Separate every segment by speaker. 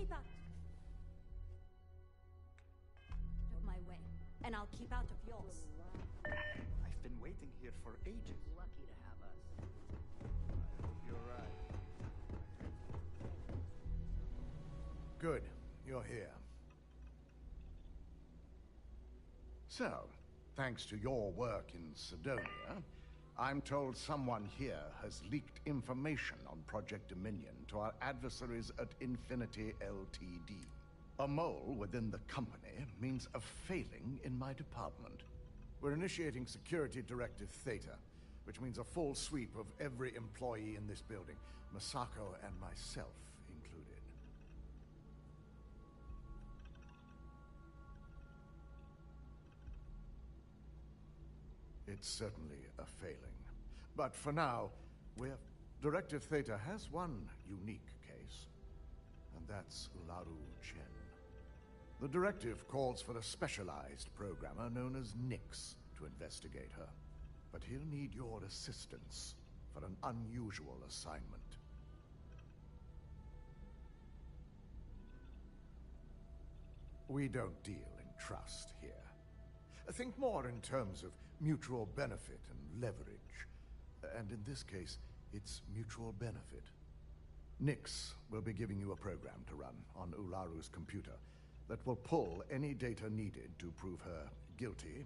Speaker 1: Keep out of my way, and I'll keep out of yours.
Speaker 2: I've been waiting here for ages.
Speaker 3: Lucky to have us.
Speaker 2: I hope you're right.
Speaker 4: Good. You're here. So, thanks to your work in Sidonia, I'm told someone here has leaked information on Project Dominion to our adversaries at Infinity Ltd. A mole within the company means a failing in my department. We're initiating Security Directive Theta, which means a full sweep of every employee in this building, Masako and myself included. It's certainly a failing. But for now, Directive Theta has one unique case, and that's Ularu Chen. The directive calls for a specialized programmer known as Nix to investigate her. But he'll need your assistance for an unusual assignment. We don't deal in trust here. Think more in terms of mutual benefit and leverage. And in this case, it's mutual benefit. Nix will be giving you a program to run on Ularu's computer that will pull any data needed to prove her guilty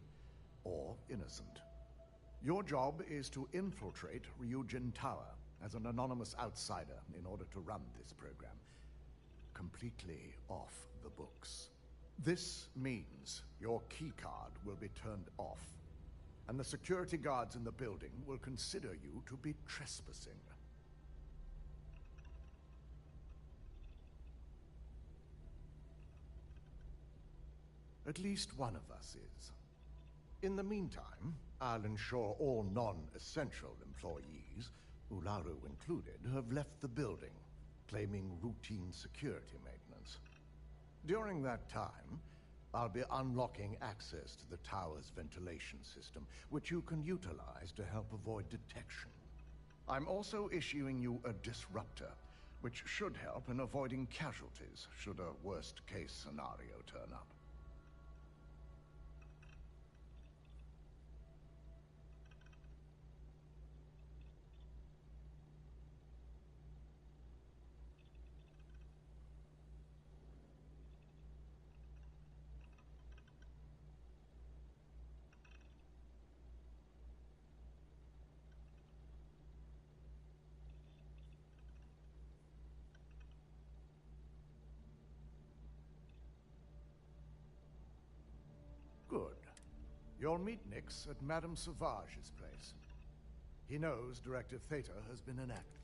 Speaker 4: or innocent. Your job is to infiltrate Ryujin Tower as an anonymous outsider in order to run this program completely off the books. This means your keycard will be turned off, and the security guards in the building will consider you to be trespassing. At least one of us is. In the meantime, I'll ensure all non-essential employees, Ularu included, have left the building, claiming routine security maintenance. During that time, I'll be unlocking access to the tower's ventilation system, which you can utilize to help avoid detection. I'm also issuing you a disruptor, which should help in avoiding casualties should a worst-case scenario turn up. Good. You'll meet Nix at Madame Sauvage's place. He knows Directive Theta has been enacted.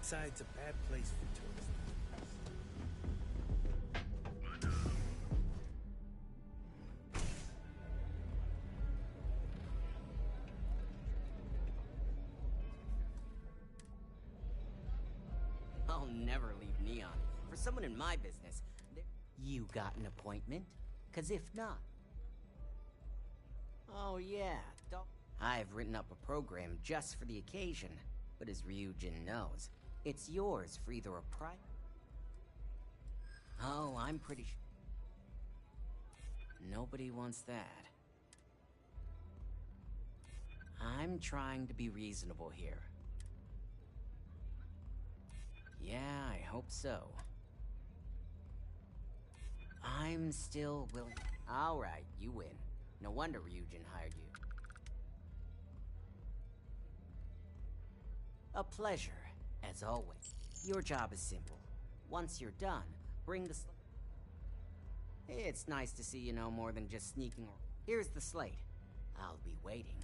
Speaker 3: Inside's a bad place for tourists.
Speaker 5: I'll never leave Neon. For someone in my business, you got an appointment? 'Cause if not... Oh yeah, I've written up a program just for the occasion. But as Ryujin knows, it's yours for either a price... Oh, I'm pretty sure... Nobody wants that. I'm trying to be reasonable here. Yeah, I hope so. I'm still willing... Alright, you win. No wonder Ryujin hired you. A pleasure, as always. Your job is simple. Once you're done, bring the slate. It's nice to see you know more than just sneaking. Here's the slate. I'll be waiting.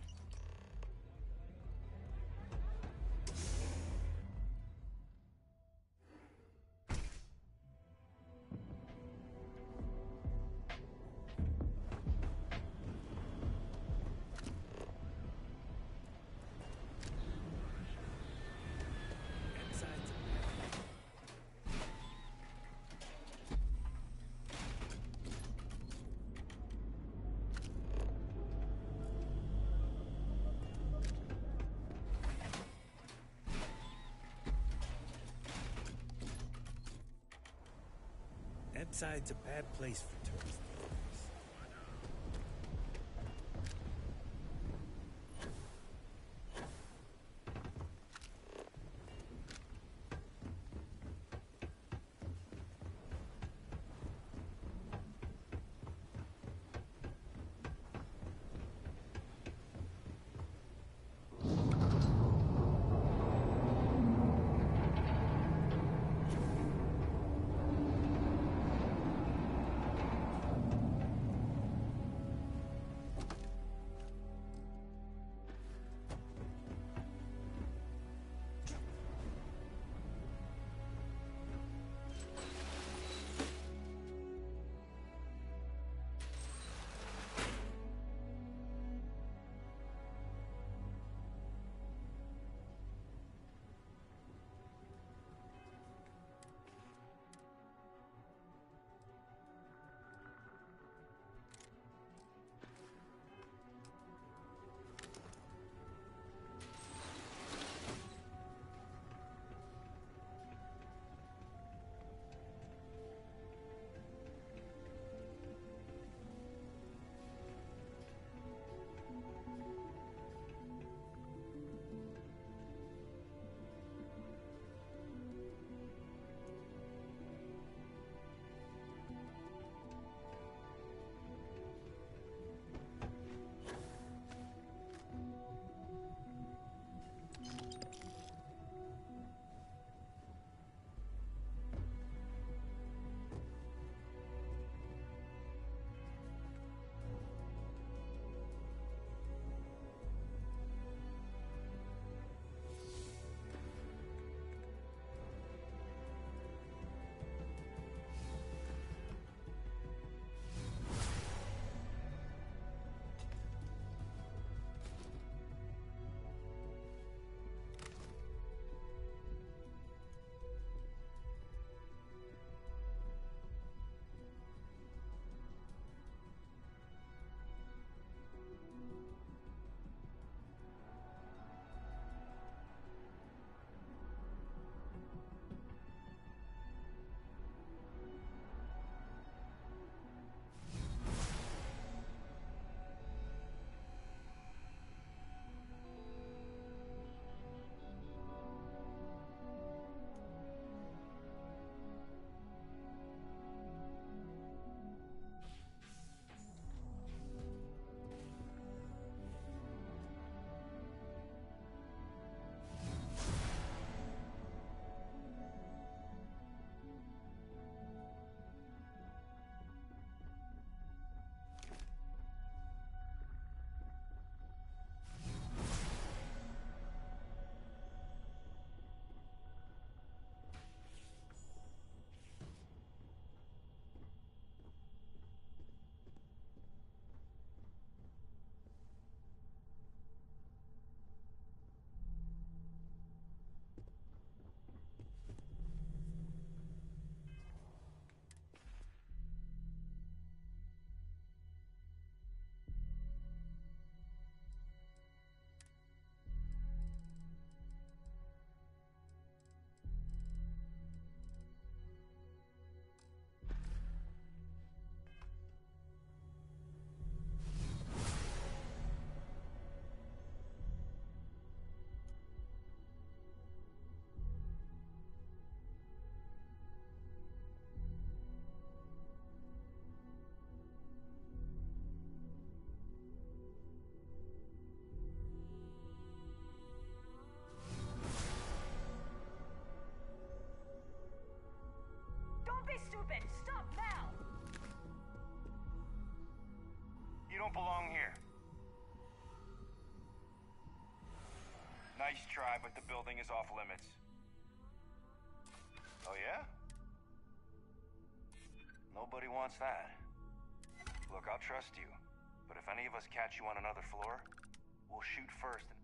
Speaker 3: Inside's a bad place for tourists.
Speaker 6: don't belong here. Nice try, but the building is off limits. Oh yeah? Nobody wants that. Look, I'll trust you. But if any of us catch you on another floor, we'll shoot first and...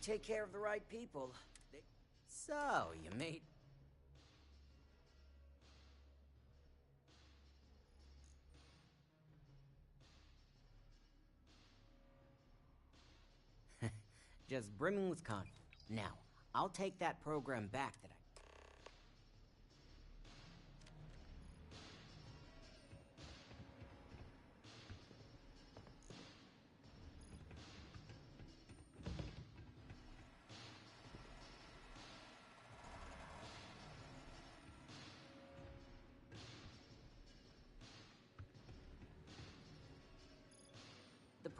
Speaker 5: take care of the right people. So, you made... Just brimming with confidence. Now, I'll take that program back that I...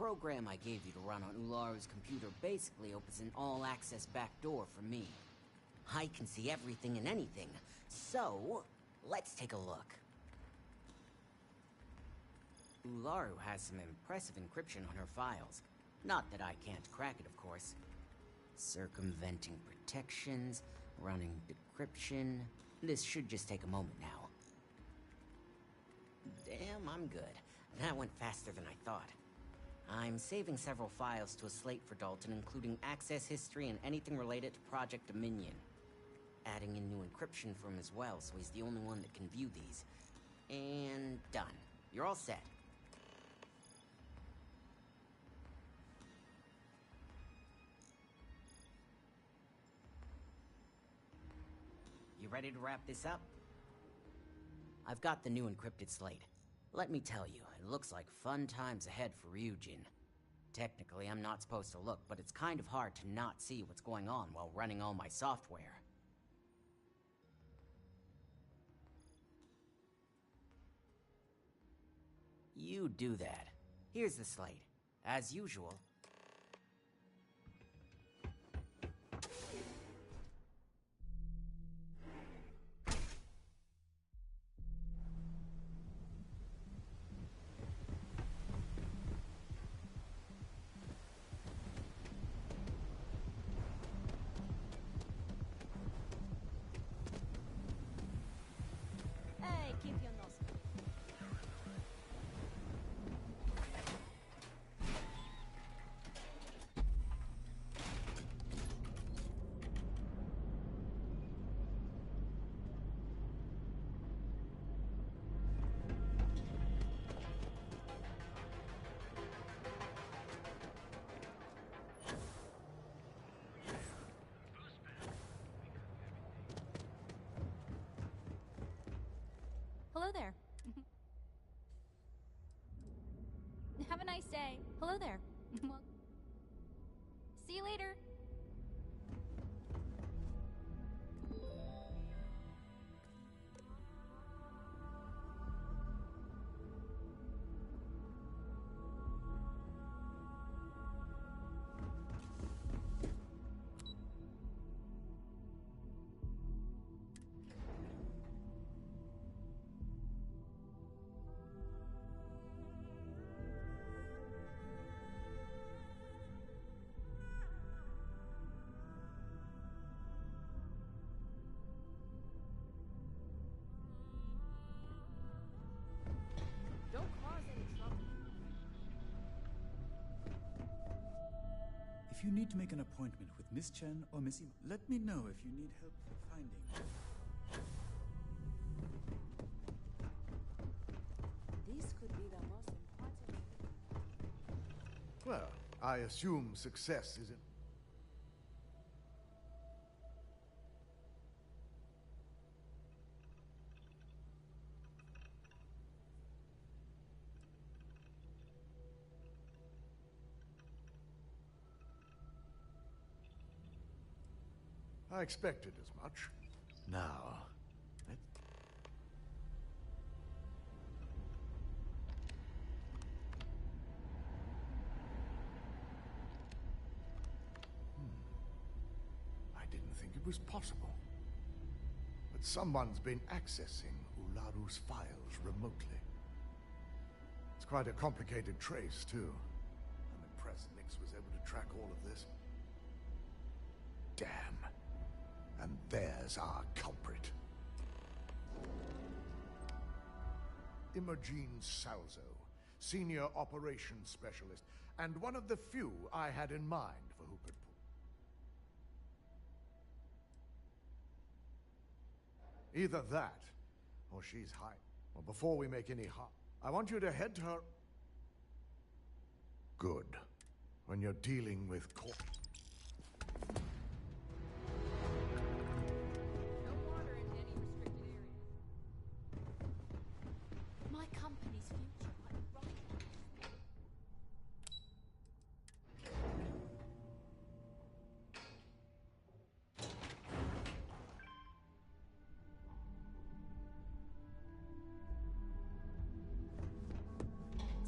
Speaker 5: program I gave you to run on Ularu's computer basically opens an all-access backdoor for me. I can see everything and anything, so let's take a look. Ularu has some impressive encryption on her files. Not that I can't crack it, of course. Circumventing protections, running decryption. This should just take a moment now. Damn, I'm good. That went faster than I thought. I'm saving several files to a slate for Dalton, including access history and anything related to Project Dominion. Adding in new encryption for him as well, so he's the only one that can view these. And done. You're all set. You ready to wrap this up? I've got the new encrypted slate. Let me tell you, it looks like fun times ahead for Ryujin. Technically, I'm not supposed to look, but it's kind of hard to not see what's going on while running all my software. You do that. Here's the slate. As usual.
Speaker 1: Hey, keep your nose clean. Hello there. Have a nice day. Hello there. Well, see you later. Don't cause any trouble.
Speaker 7: If you need to make an appointment with Miss Chen or Miss let me know if you need help finding her.
Speaker 1: This could be the most important.
Speaker 4: Well, I assume success isn't... I expected as much. Now, I didn't think it was possible. But someone's been accessing Ularu's files remotely. It's quite a complicated trace, too. I'm impressed Nix was able to track all of this. Damn. And there's our culprit. Imogen Salzo, Senior Operations Specialist, and one of the few I had in mind for who could pull. Either that, or she's high. Well, before we make any harm, I want you to head to her... Good. When you're dealing with
Speaker 1: No water in any restricted areas. My company's future might run.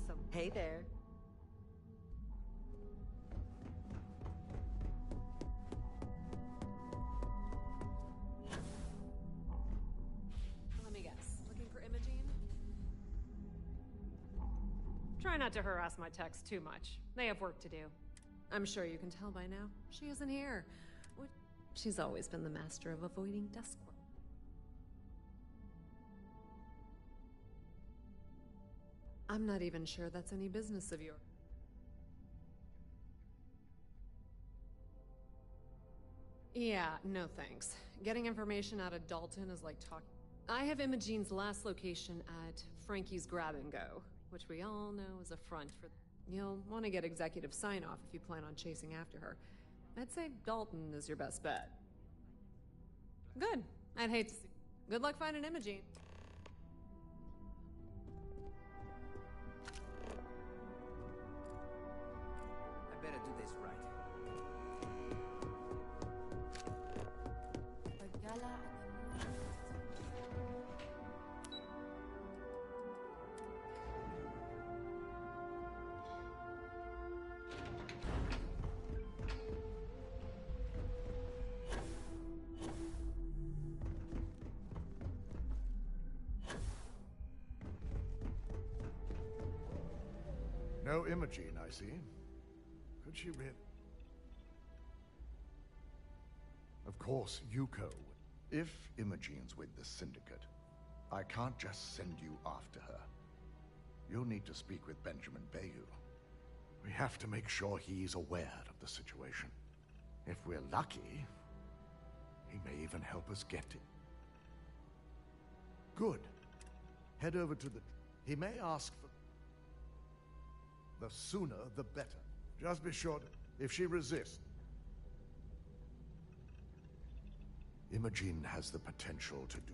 Speaker 8: So, hey there. Try not to harass my techs too much. They have work to do. I'm sure you can tell by now. She isn't here. She's always been the master of avoiding desk work. I'm not even sure that's any business of yours. Yeah, no thanks. Getting information out of Dalton is like talking. I have Imogene's last location at Frankie's Grab and Go, which we all know is a front for... You'll want to get executive sign-off if you plan on chasing after her. I'd say Dalton is your best bet. Good. I'd hate to see... Good luck finding Imogene.
Speaker 9: I better do this right.
Speaker 4: No Imogene, I see. Could she Of course, Yuko. If Imogene's with the Syndicate, I can't just send you after her. You'll need to speak with Benjamin Bayou. We have to make sure he's aware of the situation. If we're lucky, he may even help us get it. Good. Head over to the... He may ask for... The sooner, the better. Just be sure to... If she resists... Imogen has the potential to do...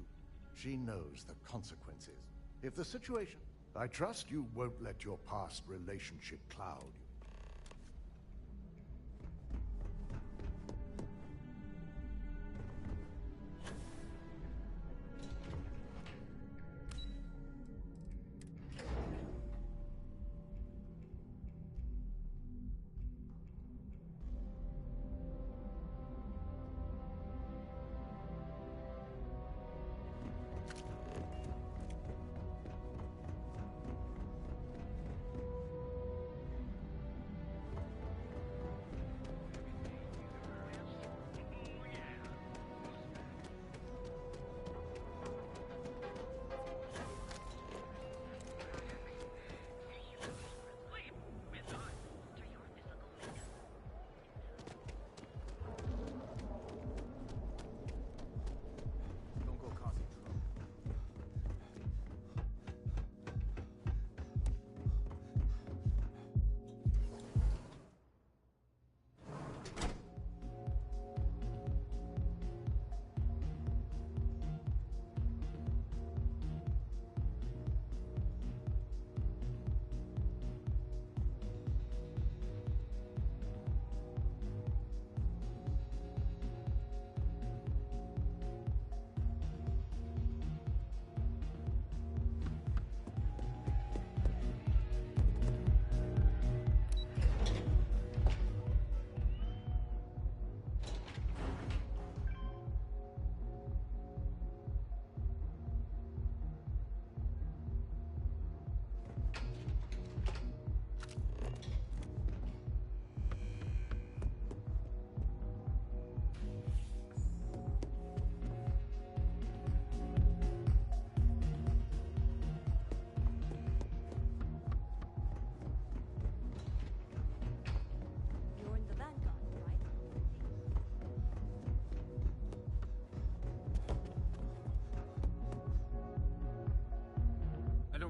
Speaker 4: She knows the consequences. If the situation... I trust you won't let your past relationship cloud you.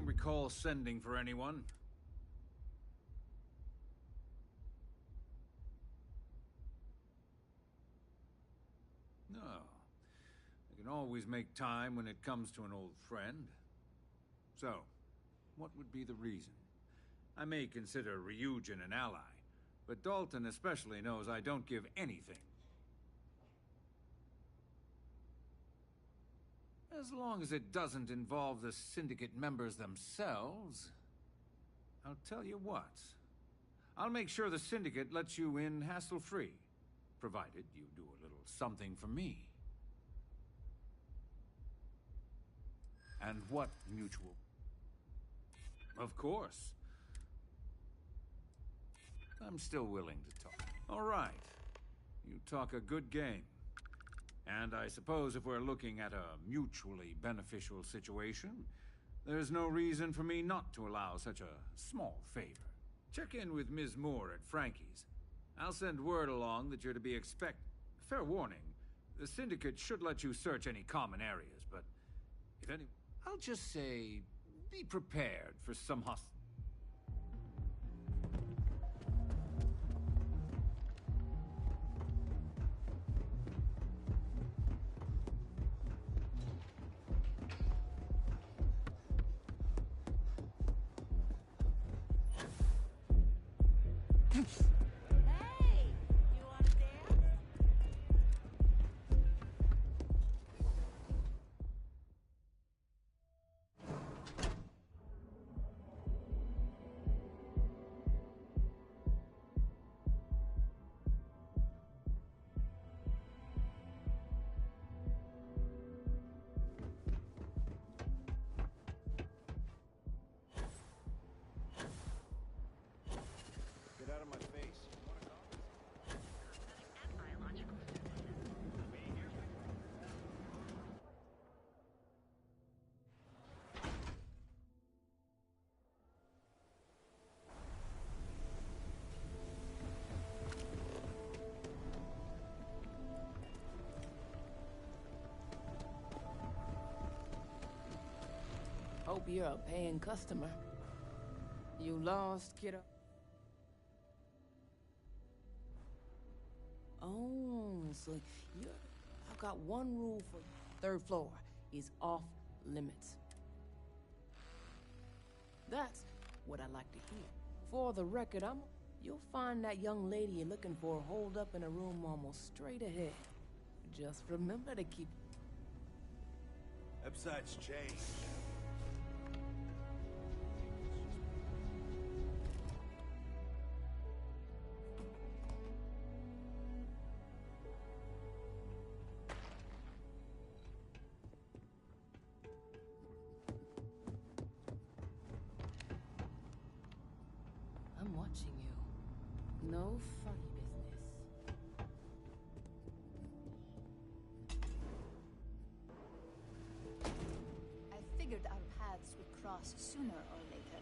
Speaker 10: Recall sending for anyone. No. I can always make time when it comes to an old friend. So, what would be the reason? I may consider Ryujin an ally, but Dalton especially knows I don't give anything. As long as it doesn't involve the Syndicate members themselves, I'll tell you what. I'll make sure the Syndicate lets you in hassle-free, provided you do a little something for me. And what mutual? Of course. I'm still willing to talk. All right. You talk a good game. And I suppose if we're looking at a mutually beneficial situation, there's no reason for me not to allow such a small favor. Check in with Ms. Moore at Frankie's. I'll send word along that you're to be Fair warning, the Syndicate should let you search any common areas, but if any... I'll just say, be prepared for some
Speaker 1: Hey! You want to dance?
Speaker 2: Get out of my face.
Speaker 11: Hope you're a paying customer. You lost, kiddo? Oh, so you're... I've got one rule for you. Third floor is off limits. That's what I like to hear. For the record, you'll find that young lady you're looking for holed up in a room almost straight ahead. Just remember to keep...
Speaker 3: Upside's changed.
Speaker 11: I'm watching you. No funny business.
Speaker 1: I figured our paths would cross sooner or later.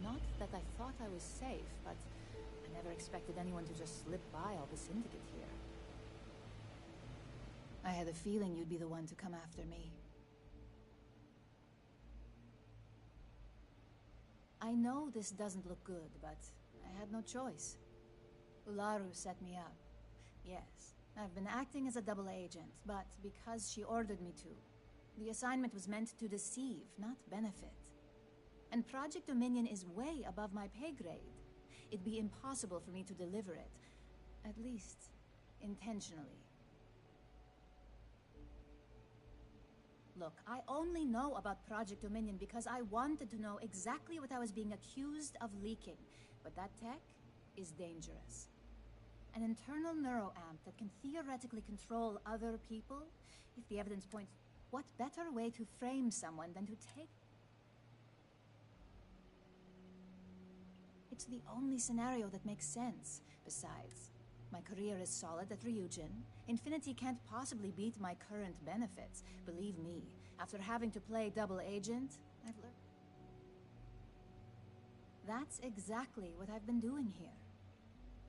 Speaker 1: Not that I thought I was safe, but I never expected anyone to just slip by all the Syndicate here. I had a feeling you'd be the one to come after me. I know this doesn't look good, but I had no choice. Ularu set me up. Yes, I've been acting as a double agent, but because she ordered me to. The assignment was meant to deceive, not benefit. And Project Dominion is way above my pay grade. It'd be impossible for me to deliver it. At least, intentionally. Look, I only know about Project Dominion because I wanted to know exactly what I was being accused of leaking. But that tech is dangerous. An internal neuroamp that can theoretically control other people? If the evidence points... What better way to frame someone than to take... It's the only scenario that makes sense. Besides, my career is solid at Ryujin. Infinity can't possibly beat my current benefits. Believe me, after having to play double agent, I've learned... That's exactly what I've been doing here.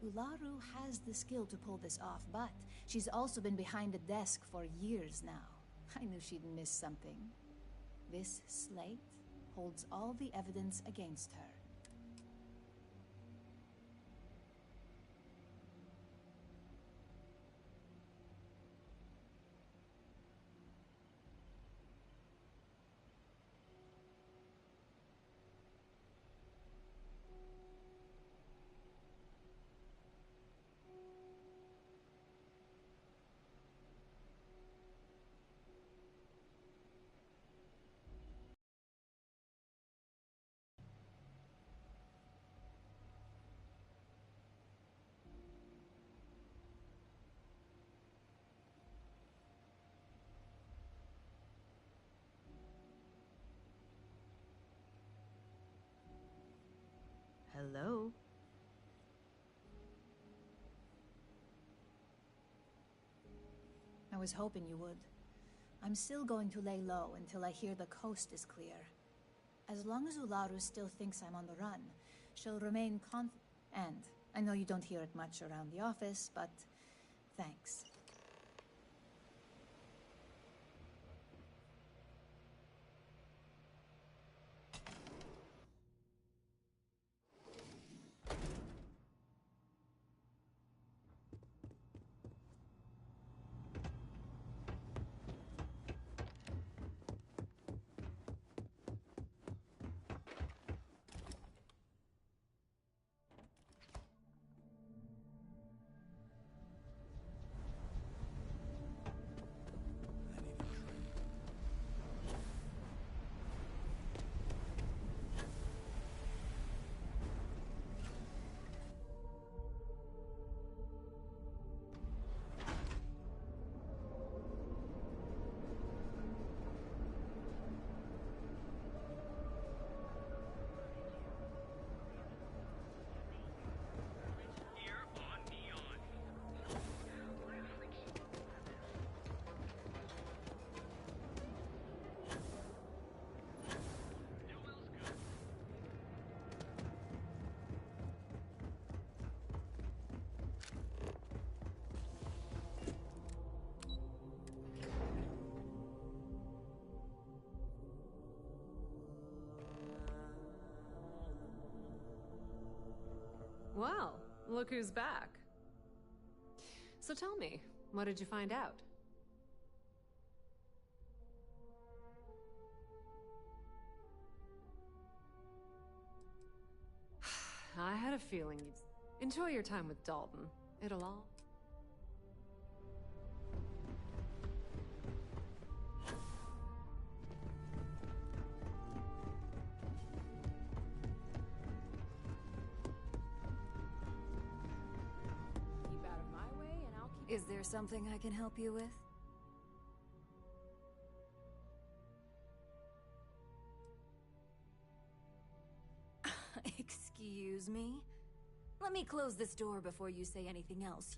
Speaker 1: Ularu has the skill to pull this off, but she's also been behind the desk for years now. I knew she'd miss something. This slate holds all the evidence against her.
Speaker 12: Hello?
Speaker 1: was hoping you would. I'm still going to lay low until I hear the coast is clear. As long as Ularu still thinks I'm on the run, she'll remain And I know you don't hear it much around the office, but thanks.
Speaker 8: Well, look who's back. So tell me, what did you find out? I had a feeling you'd enjoy your time with Dalton. It'll all...
Speaker 11: Keep out of my way, and I'll keep...
Speaker 1: Is there something I can help you with? Excuse me? Let me close this door before you say anything else,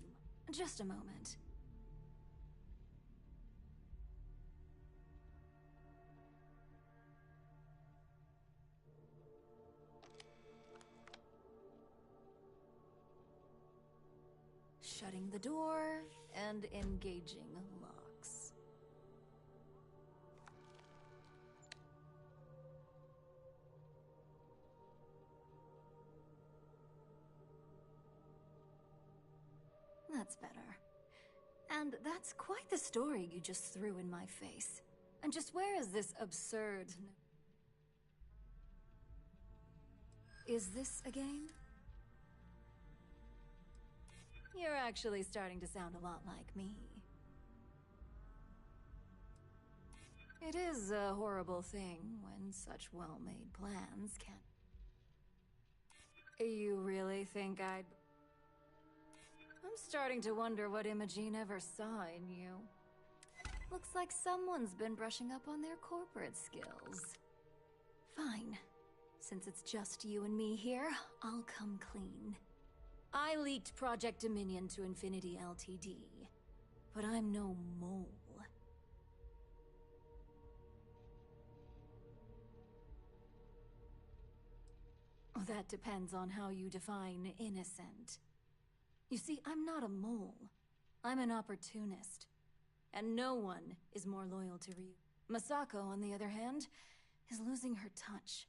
Speaker 1: Just a moment. Shutting the door and engaging locks. That's better. And that's quite the story you just threw in my face. And just where is this absurd... Is this a game? You're actually starting to sound a lot like me. It is a horrible thing when such well-made plans can... You really think I'd... I'm starting to wonder what Imogene ever saw in you. Looks like someone's been brushing up on their corporate skills. Fine. Since it's just you and me here, I'll come clean. I leaked Project Dominion to Infinity Ltd. But I'm no mole. That depends on how you define innocent. You see, I'm not a mole. I'm an opportunist. And no one is more loyal to Ryu. Masako, on the other hand, is losing her touch.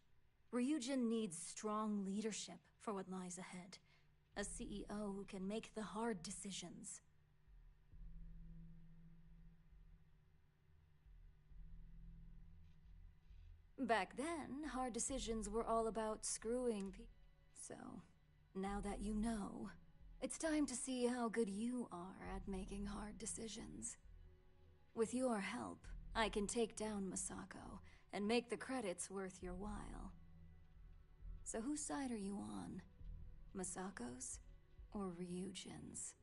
Speaker 1: Ryujin needs strong leadership for what lies ahead. A CEO who can make the hard decisions. Back then, hard decisions were all about screwing people. So, now that you know, it's time to see how good you are at making hard decisions. With your help, I can take down Masako and make the credits worth your while. So whose side are you on? Masako's or Ryujin's?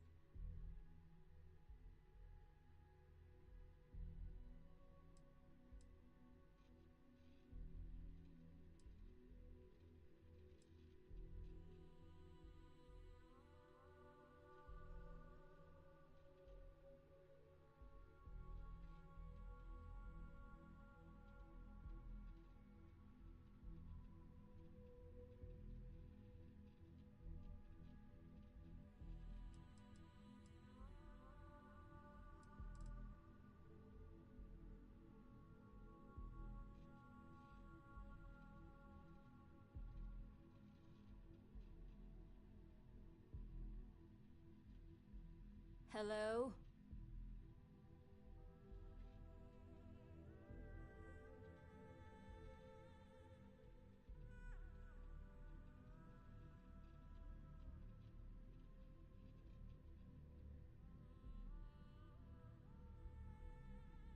Speaker 1: Hello?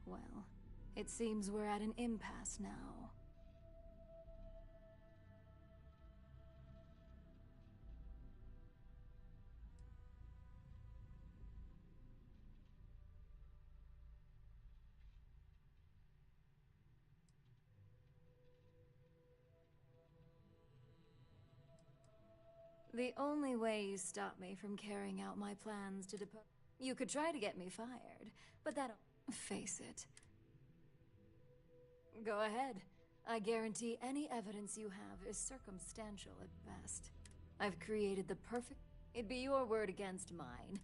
Speaker 1: Well, it seems we're at an impasse now. The only way you stop me from carrying out my plans to depose... You could try to get me fired, but that'll... Face it. Go ahead. I guarantee any evidence you have is circumstantial at best. I've created the perfect... It'd be your word against mine.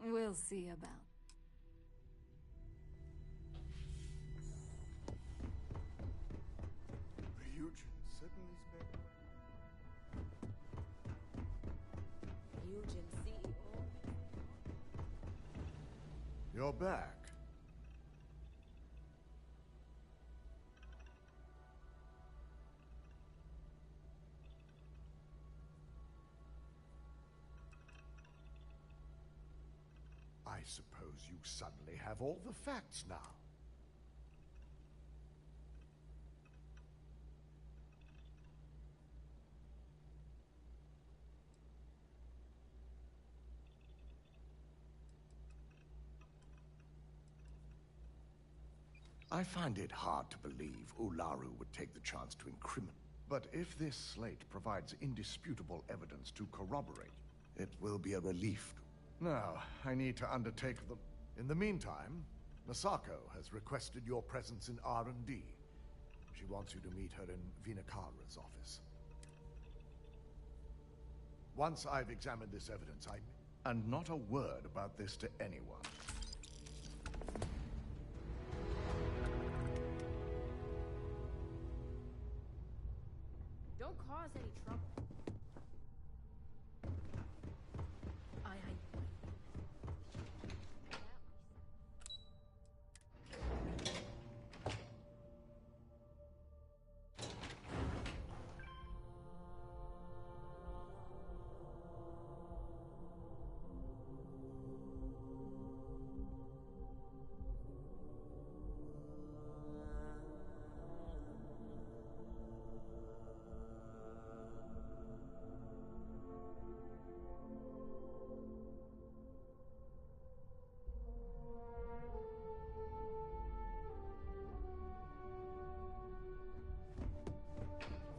Speaker 1: We'll see about...
Speaker 4: Huge. Certainly spare.
Speaker 11: Eugen, CEO.
Speaker 4: You're back. I suppose you suddenly have all the facts now. I find it hard to believe Ularu would take the chance to incriminate. But if this slate provides indisputable evidence to corroborate, it will be a relief. Now, I need to undertake the... In the meantime, Masako has requested your presence in R&D. She wants you to meet her in Vinakara's office. Once I've examined this evidence, And not a word about this to anyone.
Speaker 11: Don't cause any trouble.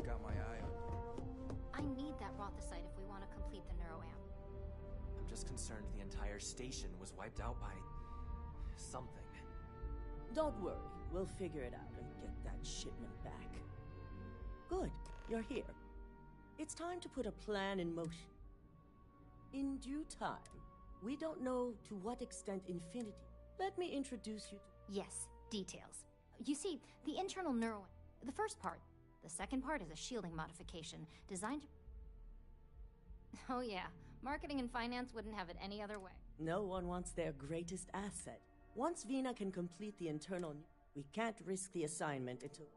Speaker 9: Got my eye on you.
Speaker 12: I need that Rothicite if we want to complete the neuroamp.
Speaker 13: I'm just concerned the entire station was wiped out by... something.
Speaker 14: Don't worry, we'll figure it out and get that shipment back. Good, you're here. It's time to put a plan in motion. In due time, we don't know to what extent Infinity... Let me introduce you to...
Speaker 12: Yes, details. You see, the internal neuroamp, the first part. The second part is a shielding modification designed to... Oh yeah, marketing and finance wouldn't have it any other way.
Speaker 14: No one wants their greatest asset. Once Vina can complete the internal... We can't risk the assignment until...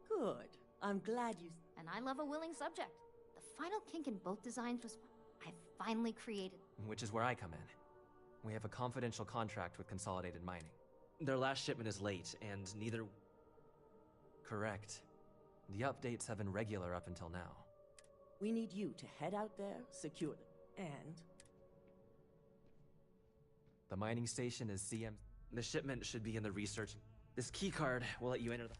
Speaker 14: Good. I'm glad you...
Speaker 12: And I love a willing subject. The final kink in both designs was... I've finally created...
Speaker 13: Which is where I come in. We have a confidential contract with Consolidated Mining. Their last shipment is late, and neither... Correct. The updates have been regular up until now.
Speaker 14: We need you to head out there, secure them, and...
Speaker 13: The mining station is CM... The shipment should be in the research... This keycard will let you enter the...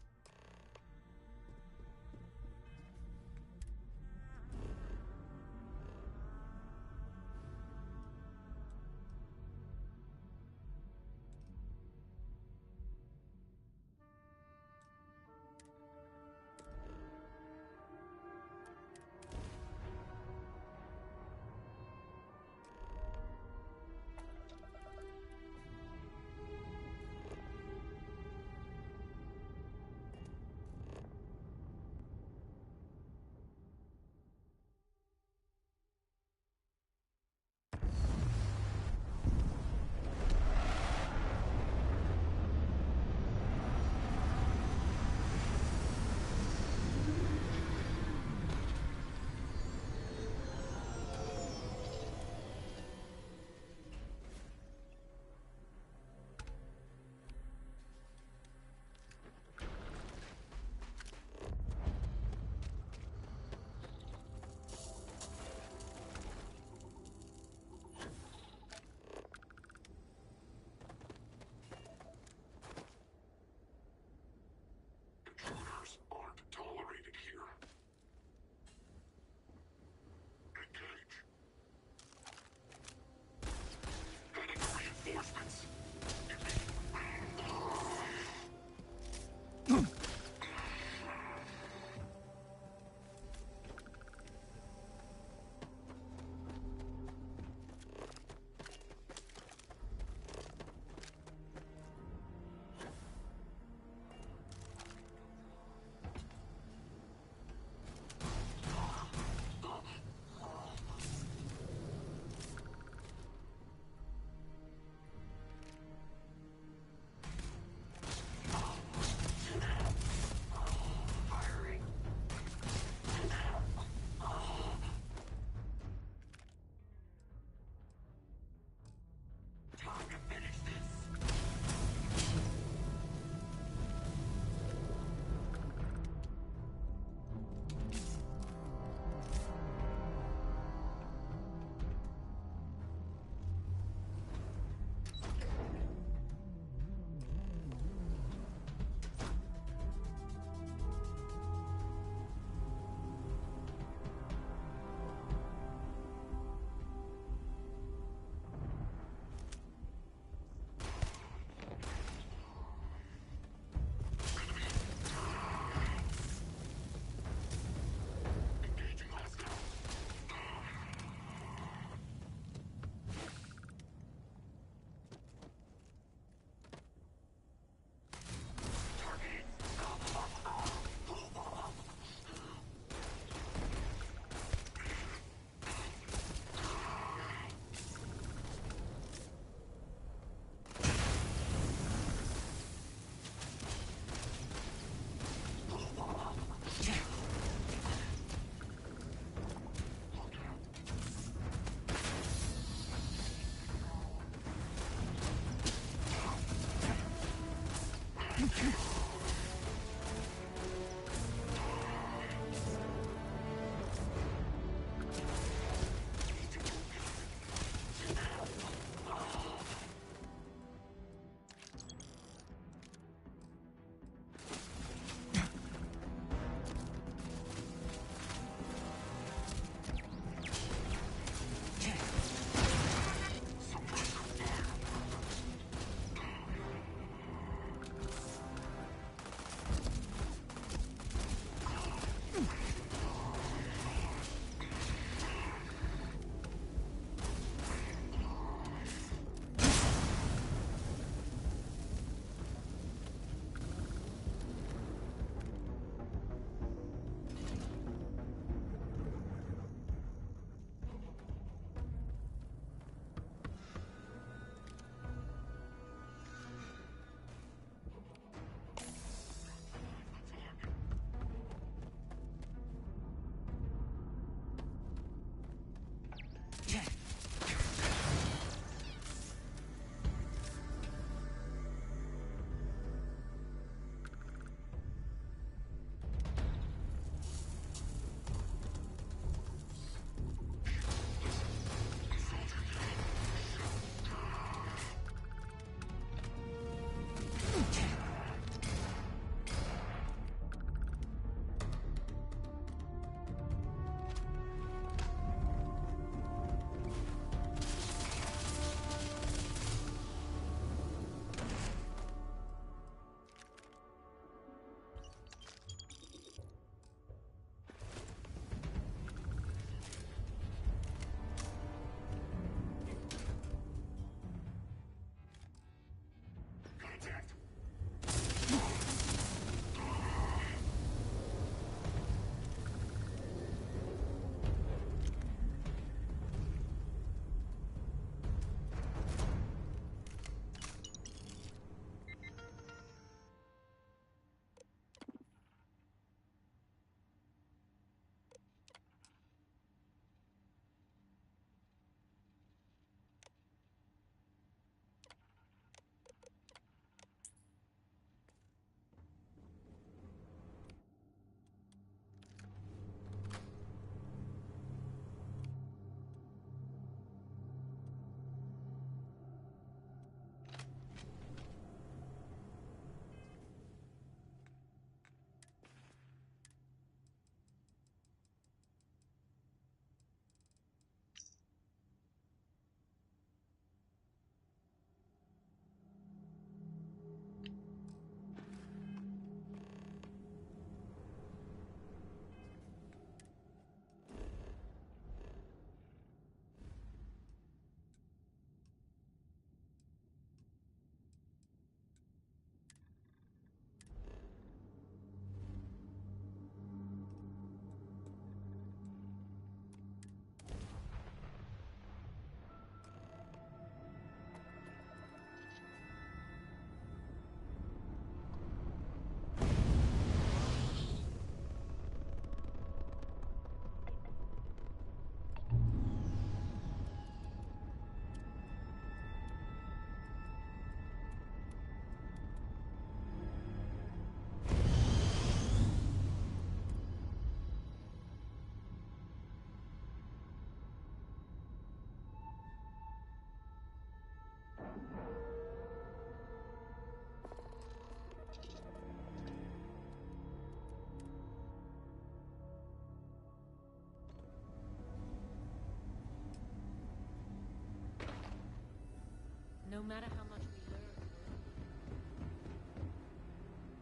Speaker 15: No matter how much we learn.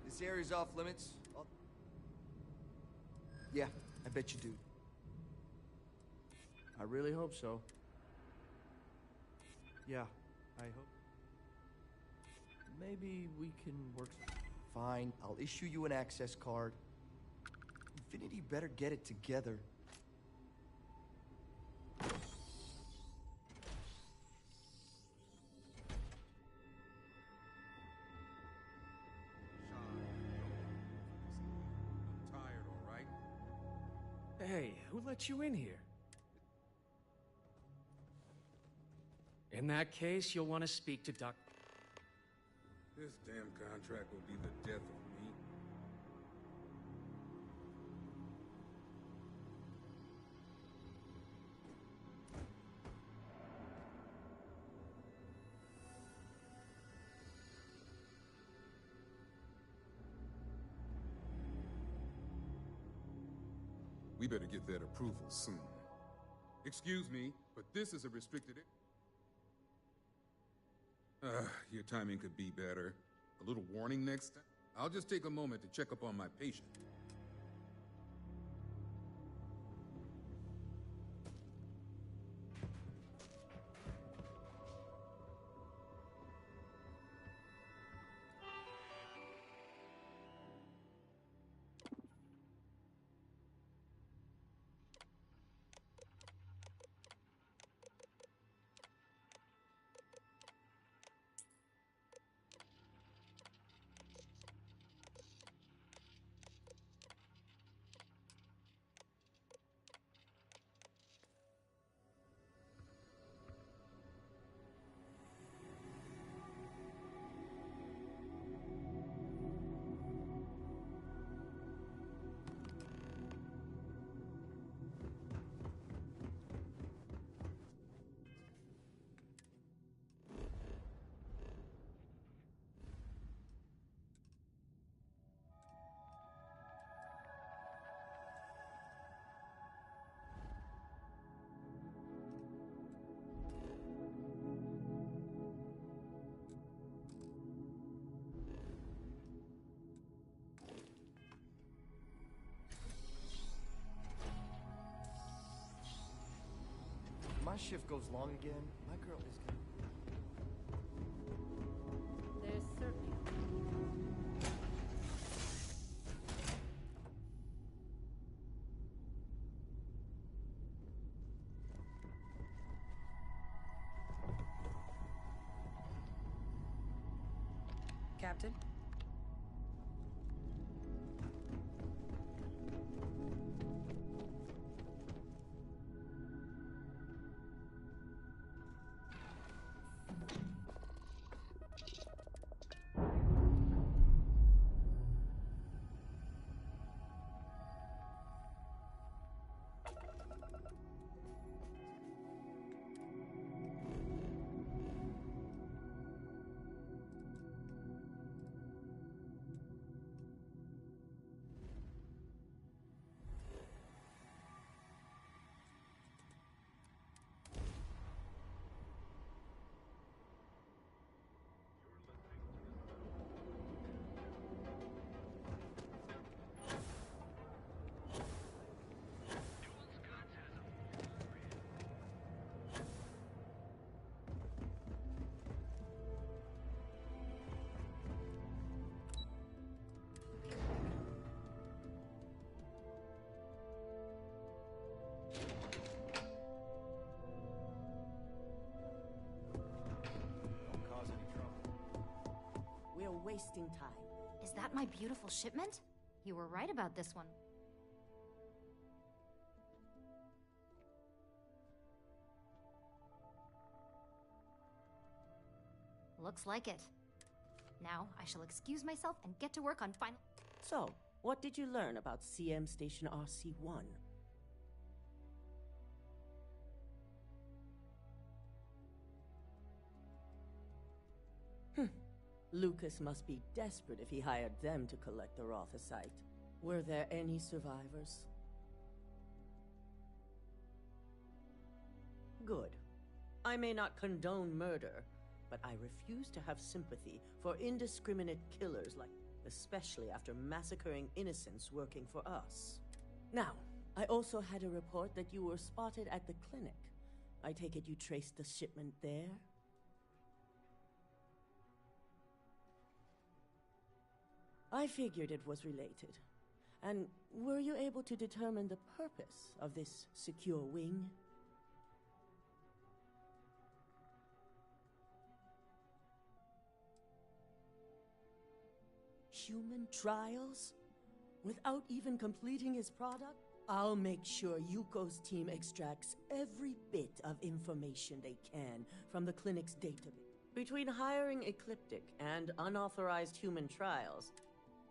Speaker 9: This area's off limits. Yeah, I bet you do. I really hope so. Yeah, I hope. Maybe we can work. Fine, I'll issue you an access card. Infinity better get it together.
Speaker 16: Hey, who let you in here? In that case, you'll want to speak to Doc.
Speaker 15: This damn contract will be the death of me. We better get that approval soon. Excuse me, but this is a restricted... your timing could be better. A little warning next time? I'll just take a moment to check up on my patient.
Speaker 9: My shift goes long again. My girl is gonna...
Speaker 14: There's certainly...
Speaker 11: Captain?
Speaker 14: wasting time.
Speaker 12: Is that my beautiful shipment? You were right about this one. Looks like it. Now, I shall excuse myself and get to work on final...
Speaker 14: So, what did you learn about CM Station RC-1? Lucas must be desperate if he hired them to collect the Rothicite. Were there any survivors? Good. I may not condone murder, but I refuse to have sympathy for indiscriminate killers like... especially after massacring innocents working for us. Now, I also had a report that you were spotted at the clinic. I take it you traced the shipment there? I figured it was related. And were you able to determine the purpose of this secure wing? Human trials? Without even completing his product? I'll make sure Yuko's team extracts every bit of information they can from the clinic's database. Between hiring Ecliptic and unauthorized human trials,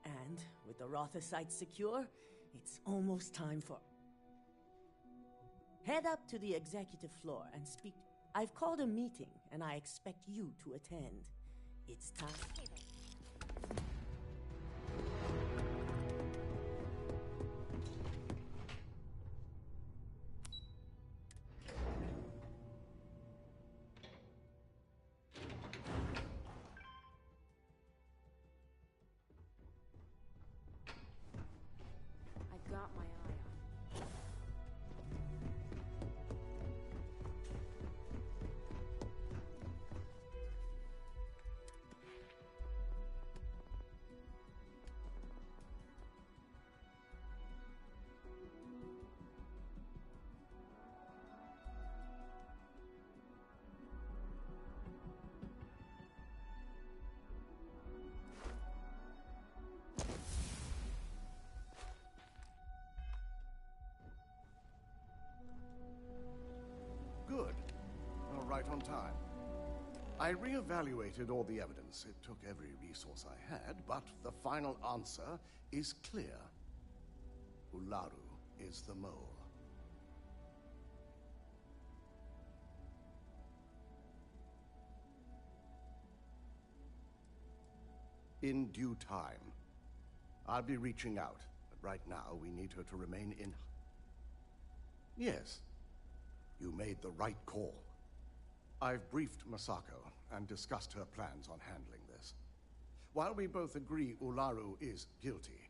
Speaker 14: and with the Rothocytes secure, it's almost time for... Head up to the executive floor and speak. I've called a meeting, and I expect you to attend. It's time.
Speaker 11: I got my eye on.
Speaker 4: Good. You're right on time. I reevaluated all the evidence. It took every resource I had, but the final answer is clear. Ularu is the mole. In due time. I'll be reaching out, but right now we need her to remain in... Yes. You made the right call. I've briefed Masako and discussed her plans on handling this. While we both agree Ularu is guilty,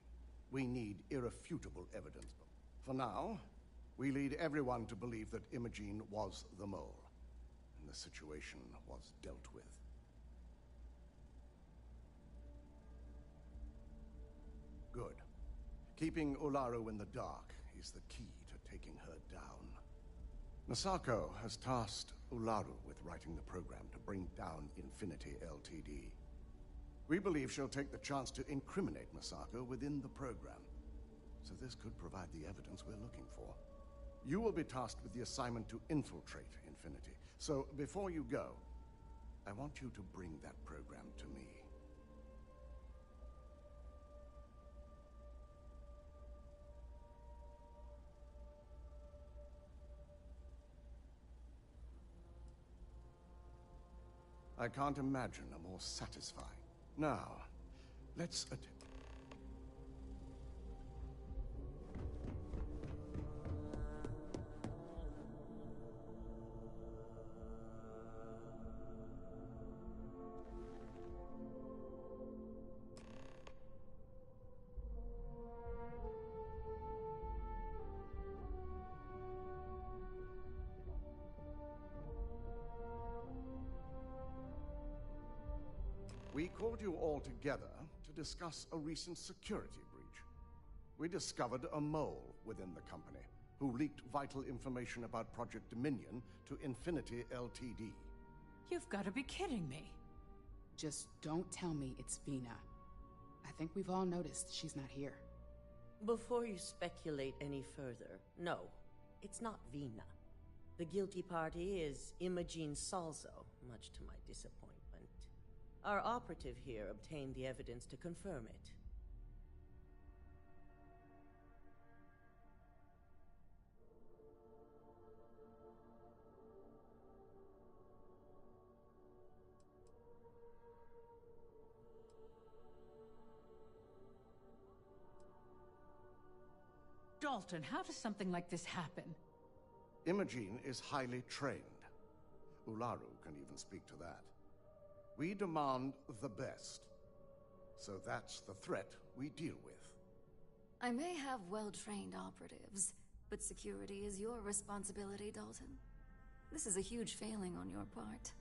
Speaker 4: we need irrefutable evidence. For now, we lead everyone to believe that Imogene was the mole, and the situation was dealt with. Good. Keeping Ularu in the dark is the key to taking her down. Masako has tasked Ularu with writing the program to bring down Infinity Ltd. We believe she'll take the chance to incriminate Masako within the program, so this could provide the evidence we're looking for. You will be tasked with the assignment to infiltrate Infinity, so before you go, I want you to bring that program to me. I can't imagine a more satisfying. Now, let's attempt. We called you all together to discuss a recent security breach. We discovered a mole within the company who leaked vital information about Project Dominion to Infinity Ltd.
Speaker 17: You've got to be kidding me.
Speaker 18: Just don't tell me it's Vina. I think we've all noticed she's not here.
Speaker 14: Before you speculate any further, no, it's not Vina. The guilty party is Imogene Salzo, much to my disappointment. Our operative here obtained the evidence to confirm it.
Speaker 17: Dalton, how does something like this happen?
Speaker 4: Imogene is highly trained. Ularu can even speak to that. We demand the best. So that's the threat we deal with.
Speaker 19: I may have well-trained operatives, but security is your responsibility, Dalton. This is a huge failing on your part.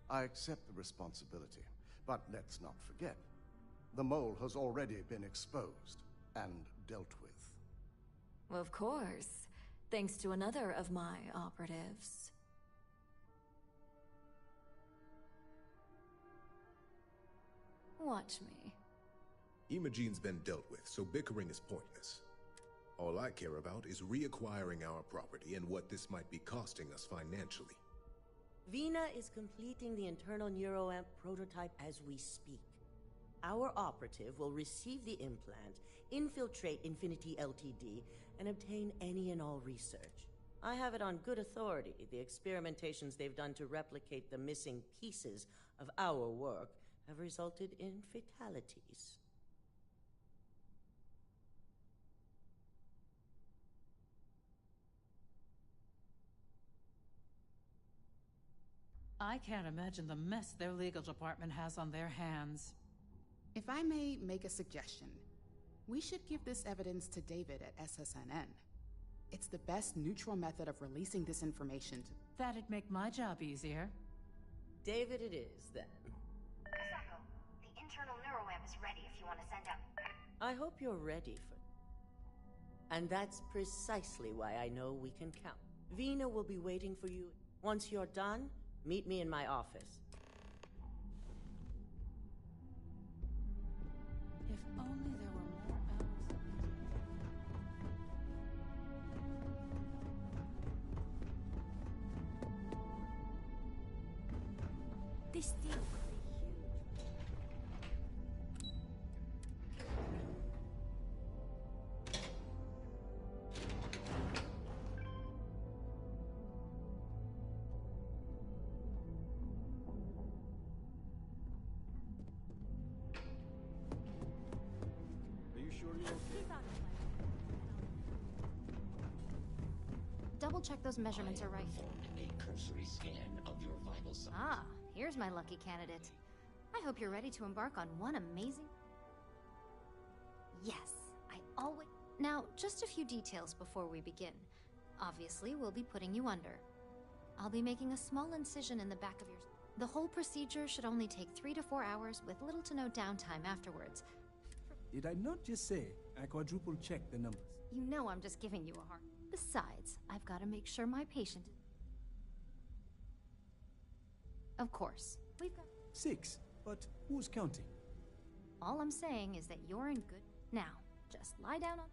Speaker 4: I accept the responsibility, but let's not forget. The mole has already been exposed and dealt with.
Speaker 19: Of course, thanks to another of my operatives. Watch me.
Speaker 20: Imogene's been dealt with, so bickering is pointless. All I care about is reacquiring our property and what this might be costing us financially.
Speaker 14: Vina is completing the internal neuroamp prototype as we speak. Our operative will receive the implant, infiltrate Infinity Ltd, and obtain any and all research. I have it on good authority. The experimentations they've done to replicate the missing pieces of our work have resulted in fatalities.
Speaker 17: I can't imagine the mess their legal department has on their hands.
Speaker 18: If I may make a suggestion, we should give this evidence to David at SSNN. It's the best neutral method of releasing this information to...
Speaker 17: That'd make my job easier.
Speaker 14: David it is, then.
Speaker 12: Asako, the internal neuroamp is ready if you want to send out...
Speaker 14: I hope you're ready for... And that's precisely why I know we can count. Vina will be waiting for you. Once you're done, meet me in my office.
Speaker 17: If only there were more hours.
Speaker 19: This thing could be
Speaker 2: Are you sure you're okay?
Speaker 12: Double check those measurements are right.
Speaker 21: A cursory scan of your vital signs.
Speaker 12: Ah, here's my lucky candidate. I hope you're ready to embark on one amazing... Yes, I always... Now, just a few details before we begin. Obviously, we'll be putting you under. I'll be making a small incision in the back of your... The whole procedure should only take 3 to 4 hours with little to no downtime afterwards.
Speaker 16: Did I not just say I quadruple checked the numbers?
Speaker 12: You know I'm just giving you a hard... Besides, I've got to make sure my patient... Of course, we've got...
Speaker 16: 6, but who's counting?
Speaker 12: All I'm saying is that you're in good... Now, just lie down on...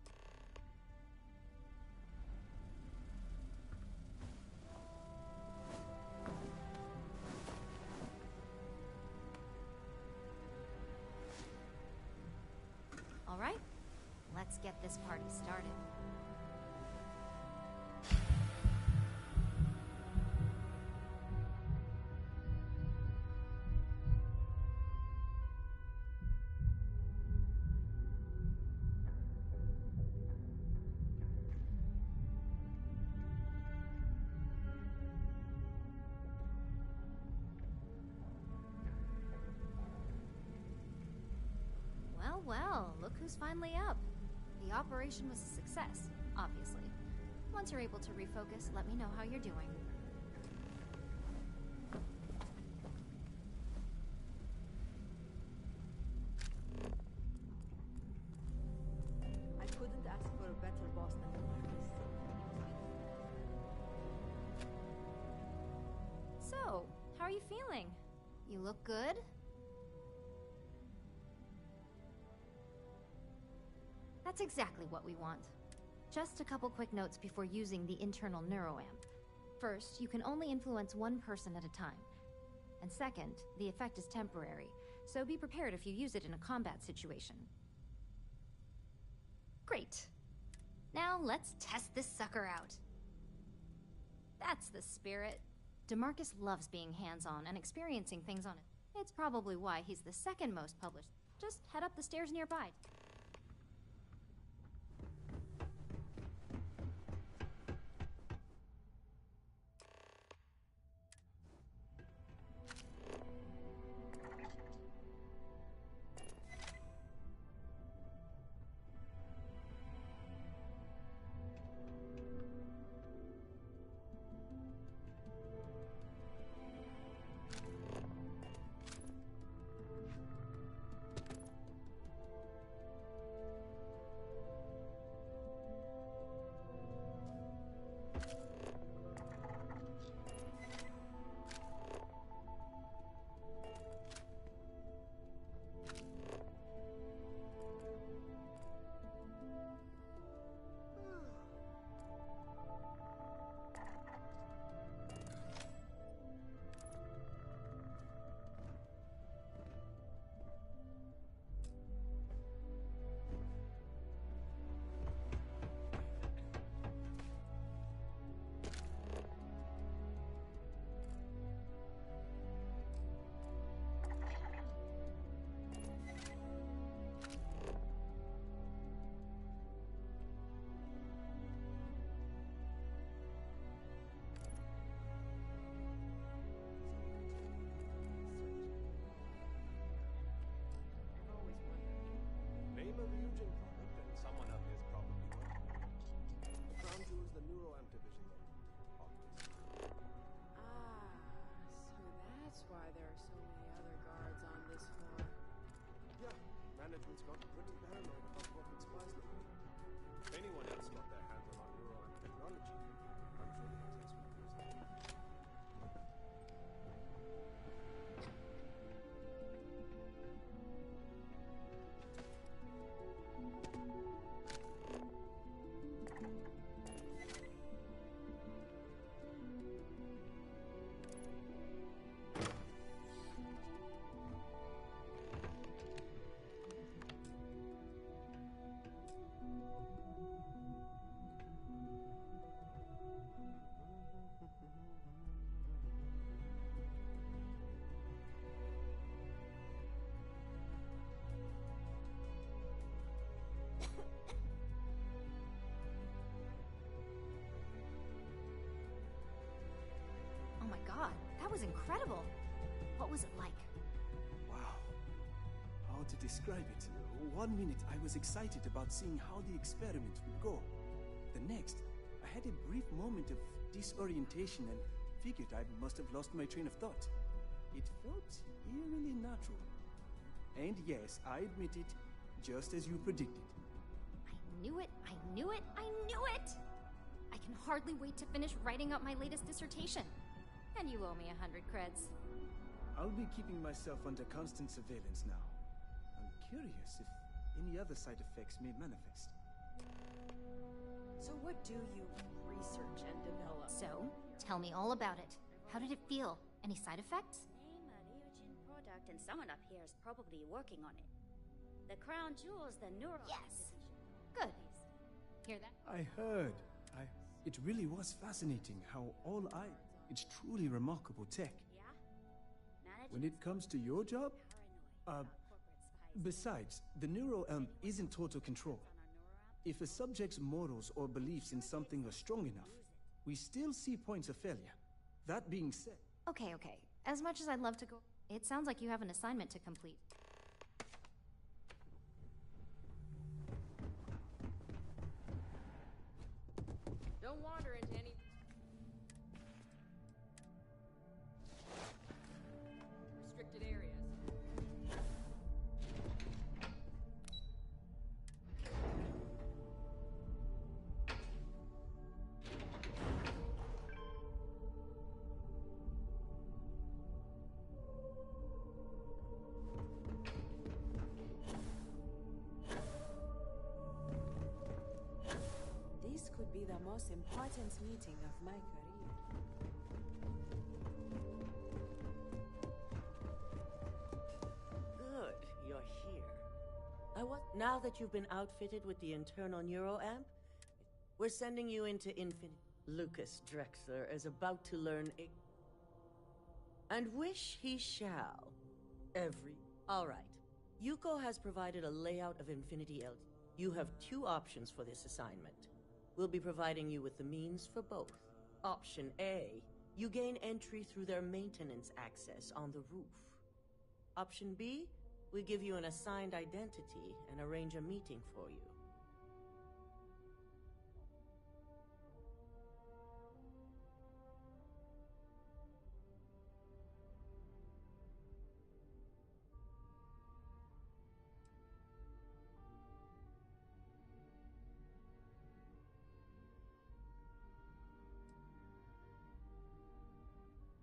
Speaker 12: All right, let's get this party started. Well, look who's finally up. The operation was a success, obviously. Once you're able to refocus, let me know how you're doing.
Speaker 22: I couldn't ask for a better boss than Marcus.
Speaker 12: So, how are you feeling? You look good? That's exactly what we want. Just a couple quick notes before using the internal neuroamp. First, you can only influence one person at a time. And second, the effect is temporary, so be prepared if you use it in a combat situation. Great. Now let's test this sucker out. That's the spirit. DeMarcus loves being hands-on and experiencing things on it. It's probably why he's the second most published. Just head up the stairs nearby.
Speaker 2: Starfield's gotten pretty paranoid about corporate spies lately. If anyone else got their hands on our neuroamp technology, I'm sure the execs would use that.
Speaker 12: Oh my god, that was incredible. What was it like?
Speaker 16: Wow. How to describe it? 1 minute I was excited about seeing how the experiment would go. The next, I had a brief moment of disorientation and figured I must have lost my train of thought. It felt eerily natural. And yes, I admit it, just as you predicted.
Speaker 12: I knew it, I knew it, I knew it! I can hardly wait to finish writing up my latest dissertation. And you owe me 100 creds.
Speaker 16: I'll be keeping myself under constant surveillance now. I'm curious if any other side effects may manifest.
Speaker 5: So what do you research and develop?
Speaker 12: So, tell me all about it. How did it feel? Any side effects?
Speaker 6: Name a Ryujin product and someone up here is probably working on it. The crown jewels, the neural...
Speaker 12: Yes! Good. Hear that?
Speaker 16: I heard. It really was fascinating how it's truly remarkable tech. When it comes to your job, besides, the neuroamp isn't total control. If a subject's morals or beliefs in something are strong enough, we still see points of failure. That being said...
Speaker 12: Okay. As much as I'd love to go... It sounds like you have an assignment to complete.
Speaker 11: Don't wander into any... restricted areas.
Speaker 5: This could be the most important meeting of my career.
Speaker 14: Good, you're here. Now that you've been outfitted with the internal neuroamp, we're sending you into Infinite. Lucas Drexler is about to learn and wish he shall. All right. Yuko has provided a layout of Infinity LT. You have two options for this assignment. We'll be providing you with the means for both. Option A, you gain entry through their maintenance access on the roof. Option B, we give you an assigned identity and arrange a meeting for you.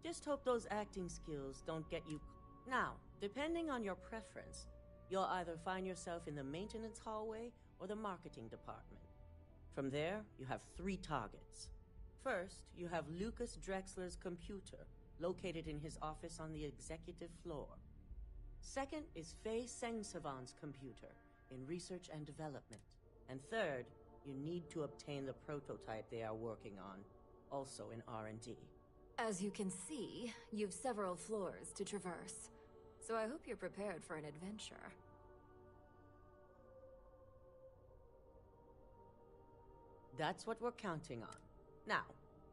Speaker 14: Just hope those acting skills don't get you... Now, depending on your preference, you'll either find yourself in the maintenance hallway or the marketing department. From there, you have 3 targets. First, you have Lucas Drexler's computer, located in his office on the executive floor. Second is Faye Sengsavan's computer, in research and development. And third, you need to obtain the prototype they are working on, also in R&D.
Speaker 19: As you can see, you've several floors to traverse. So I hope you're prepared for an adventure.
Speaker 14: That's what we're counting on. Now,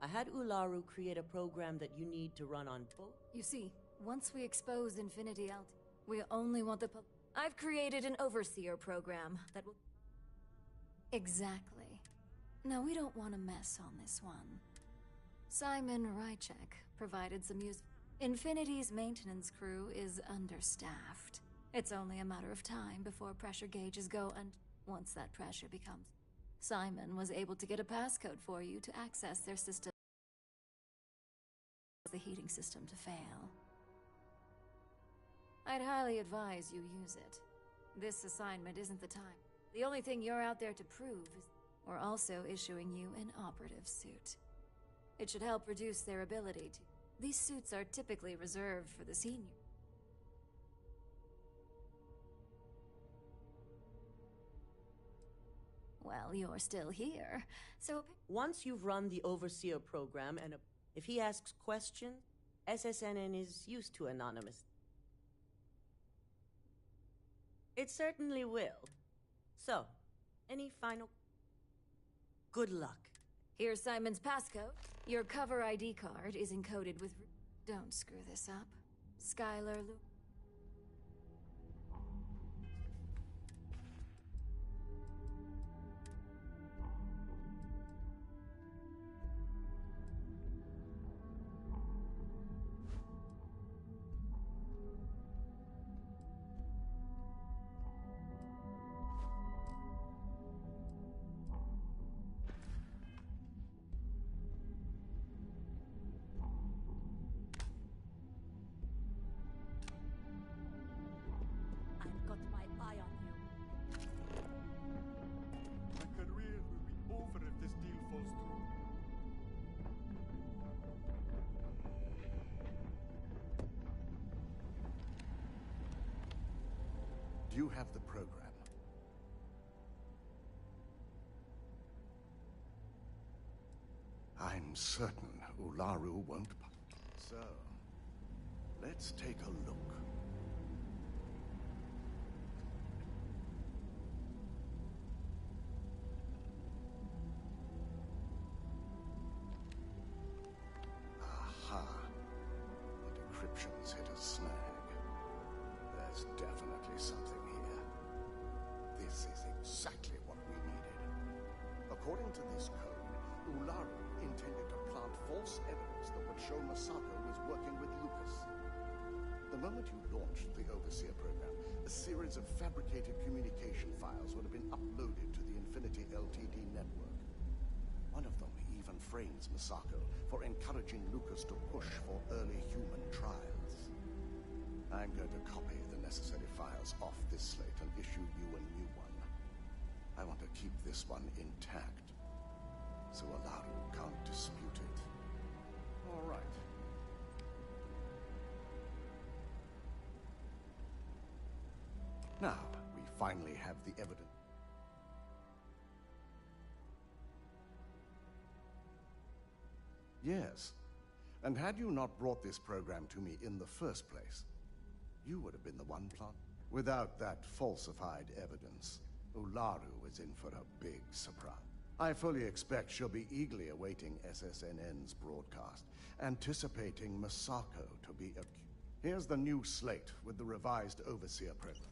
Speaker 14: I had Ularu create a program that you need to run on both.
Speaker 19: You see, once we expose Infinity out, we only want the I've created an overseer program that will... Exactly. Now, we don't want to mess on this one. Simon Rychek provided some use. Infinity's maintenance crew is understaffed. It's only a matter of time before pressure gauges go, and once that pressure becomes... Simon was able to get a passcode for you to access their system. The heating system to fail. I'd highly advise you use it. This assignment isn't the time. The only thing you're out there to prove is we're also issuing you an operative suit. It should help reduce their ability to... These suits are typically reserved for the senior. Well, you're still here, so...
Speaker 14: Once you've run the Overseer program and if he asks questions, SSNN is used to anonymous. It certainly will. So, any final... Good luck.
Speaker 19: Here's Simon's passcode. Your cover ID card is encoded with... Don't screw this up. Skylar Lu...
Speaker 4: You have the program. I'm certain Ularu won't... So, let's take a look. Aha. The decryption's hit a snag. There's definitely something here. This is exactly what we needed. According to this code, Ularu intended to plant false evidence that would show Masako was working with Lucas. The moment you launched the Overseer program, a series of fabricated communication files would have been uploaded to the Infinity LTD network. One of them even frames Masako for encouraging Lucas to push for early human trials. I'm going to copy the necessary files off this slate and issue you a new one. I want to keep this one intact, so Ularu can't dispute it. All right. Now, we finally have the evidence. Yes. And had you not brought this program to me in the first place, you would have been the one plant. Without that falsified evidence, Ularu is in for a big surprise. I fully expect she'll be eagerly awaiting SSNN's broadcast, anticipating Masako to be accused. Here's the new slate with the revised Overseer program.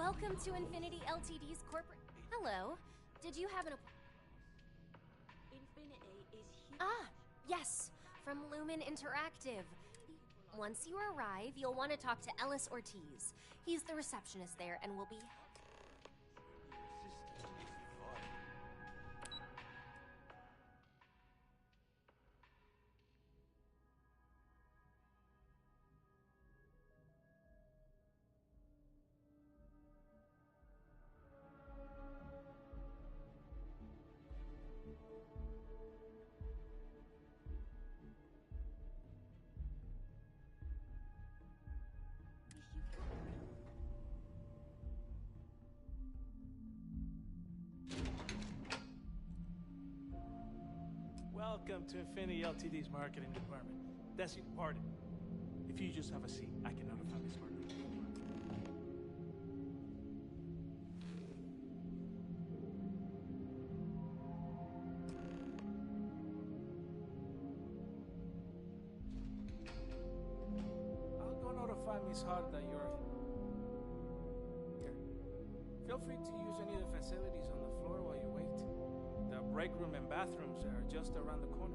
Speaker 7: Welcome to Infinity Ltd's corporate... Hello. Did you have an...
Speaker 22: Infinity is huge.
Speaker 7: Ah, yes. From Lumen Interactive. Once you arrive, you'll want to talk to Ellis Ortiz. He's the receptionist there and will be...
Speaker 10: Welcome to Infinity Ltd's marketing department. That's your pardon. If you just have a seat, I can notify Miss Martin. I'll go notify Miss Hart that you're here. Feel free to use any of the facilities on the floor while you wait. The break room and bathrooms are just around the corner.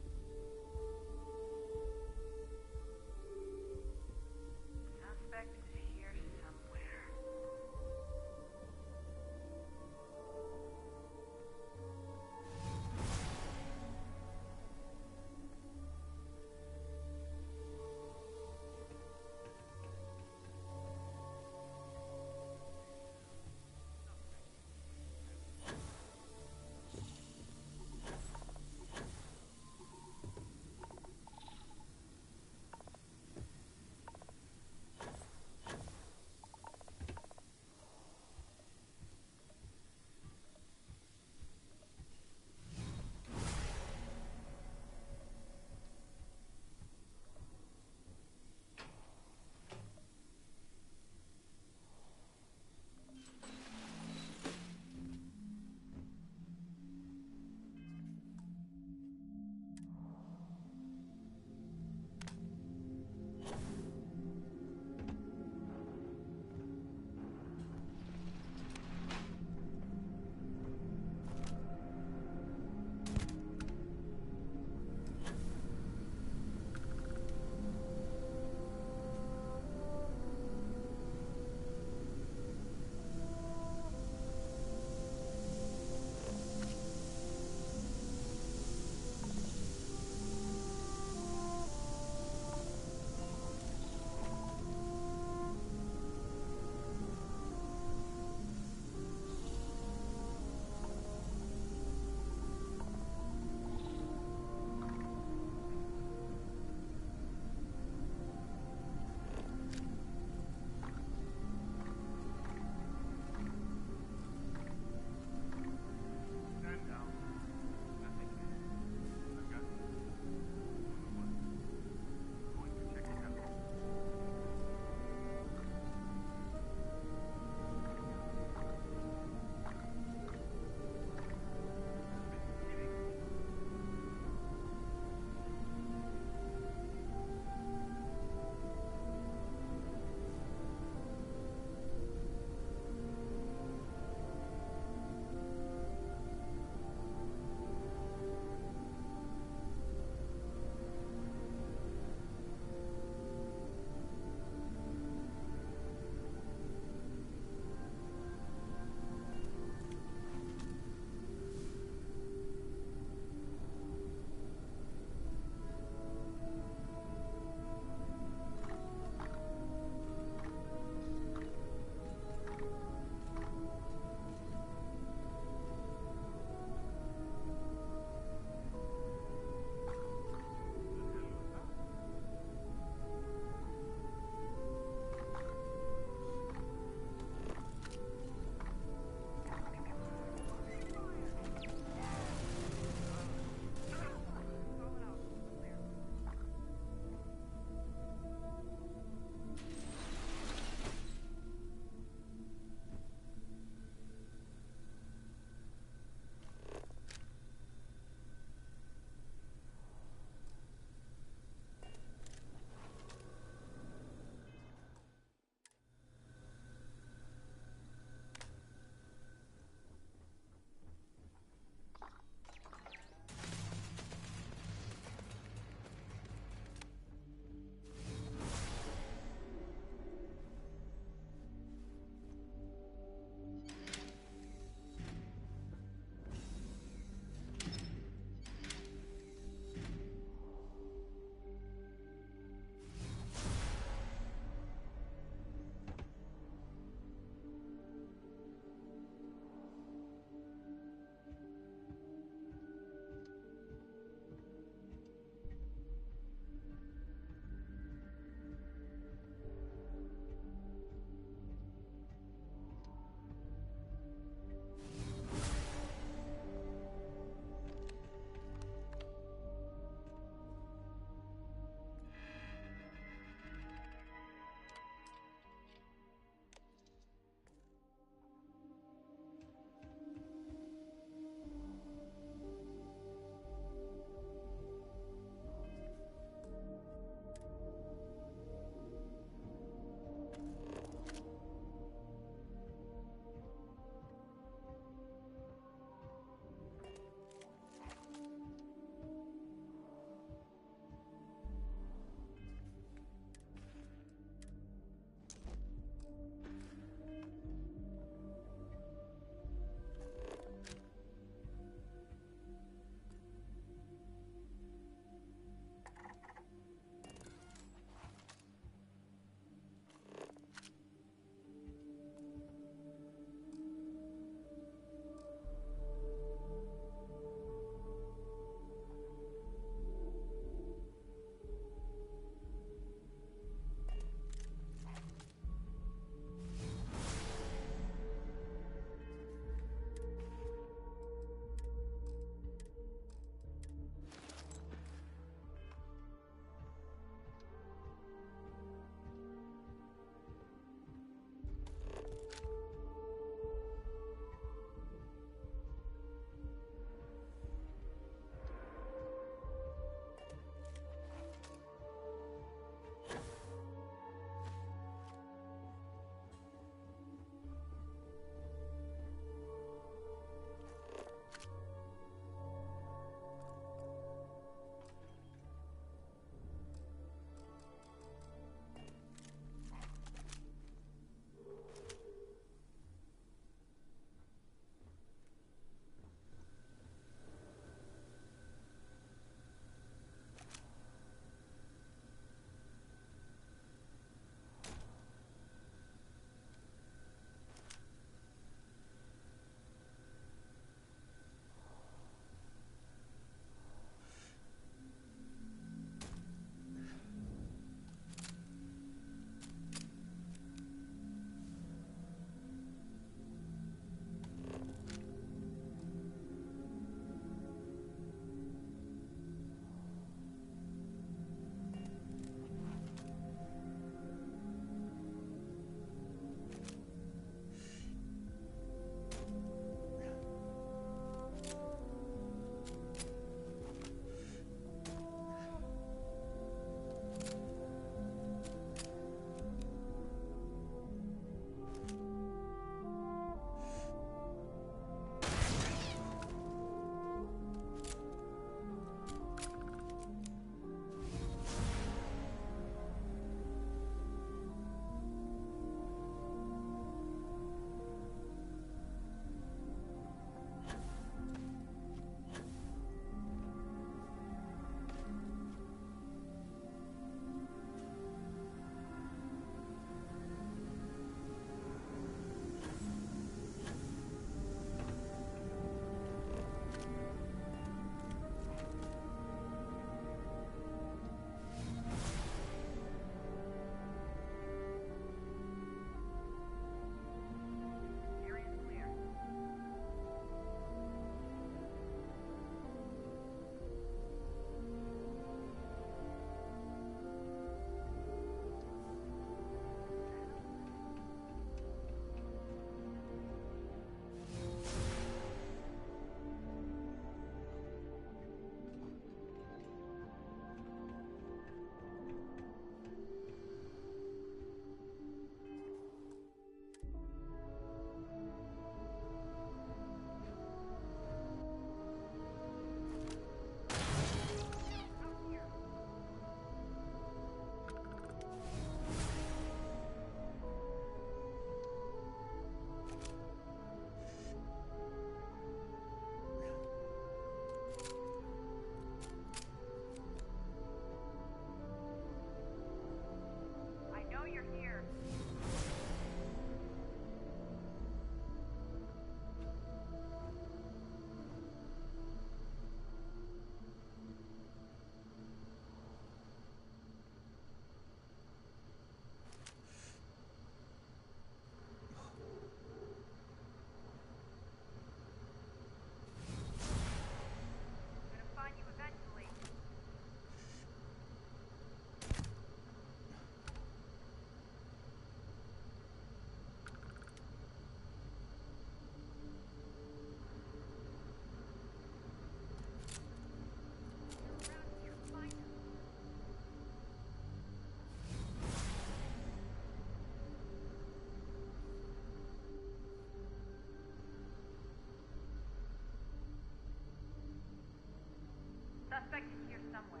Speaker 3: Suspect is here somewhere.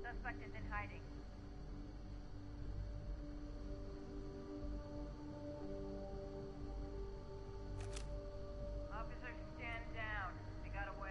Speaker 3: Suspect is in hiding. Officers, stand down. They got away.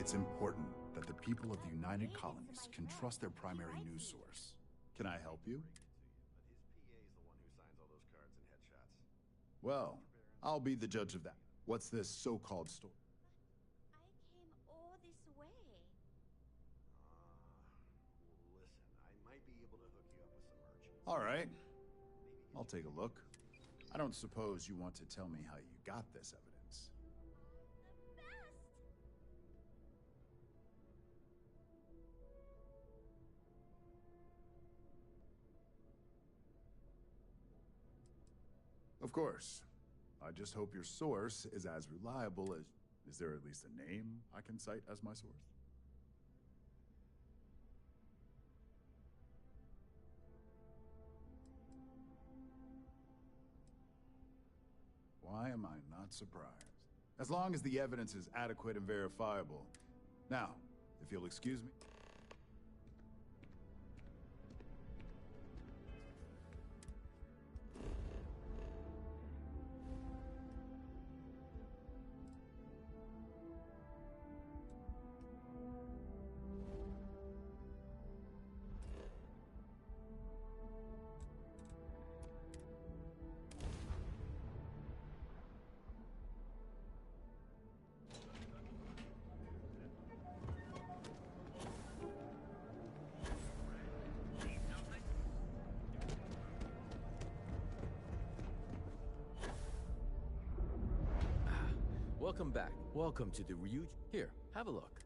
Speaker 1: It's important that the people of the United Colonies can trust their primary news source. Can I help you? Well, I'll be the judge of that. What's this so-called story?
Speaker 6: I came all this way.
Speaker 2: Listen, I might be able to hook you up with some merchants.
Speaker 1: All right. I'll take a look. I don't suppose you want to tell me how you got this evidence. Of course. I just hope your source is as reliable as... Is there at least a name I can cite as my source? Why am I not surprised? As long as the evidence is adequate and verifiable. Now, if you'll excuse me...
Speaker 8: Welcome back. Welcome to the Ryuj. Here, have a look.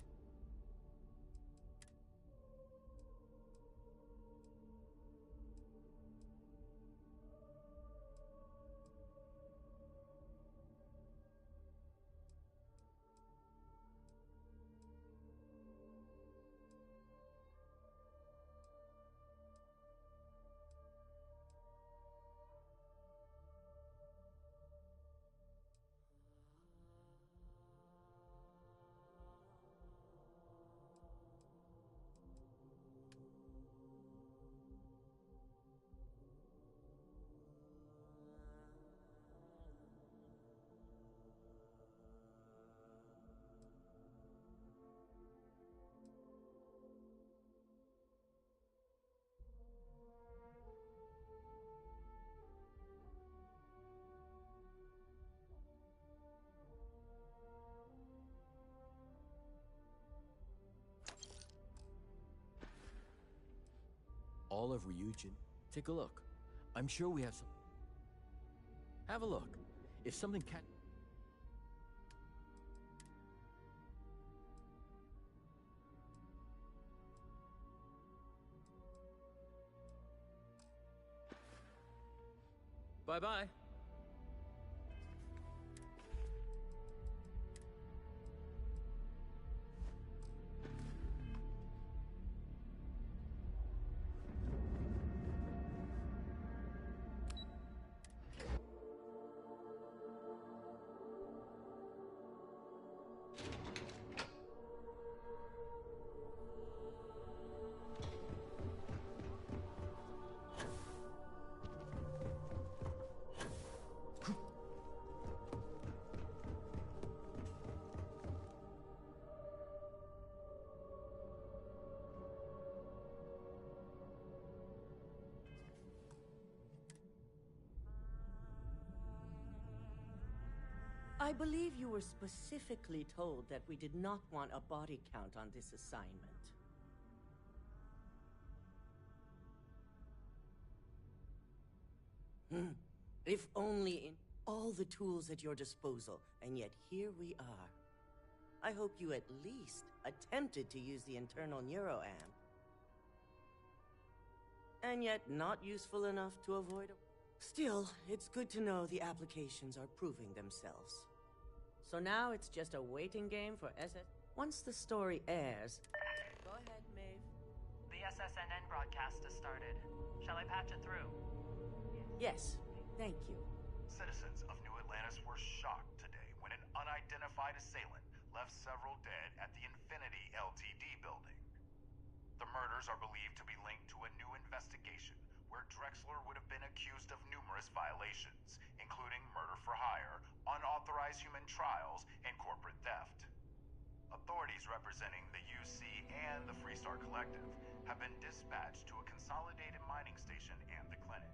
Speaker 8: All of Ryujin. Take a look. I'm sure we have some... Have a look. If something can... Bye-bye.
Speaker 14: I believe you were specifically told that we did not want a body count on this assignment. If only in all the tools at your disposal, and yet here we are. I hope you at least attempted to use the internal neuroamp. And yet not useful enough to avoid a... Still, it's good to know the applications are proving themselves. So now it's just a waiting game for SS... Once the story airs... Go ahead, Maeve.
Speaker 23: The SSNN broadcast has started. Shall I patch it through?
Speaker 14: Yes, thank you.
Speaker 24: Citizens of New Atlantis were shocked today when an unidentified assailant left several dead at the Infinity Ltd building. The murders are believed to be linked to a new investigation where Drexler would have been accused of numerous violations, including murder for hire, unauthorized human trials, and corporate theft. authorities representing the UC and the Freestar Collective have been dispatched to a consolidated mining station and the clinic.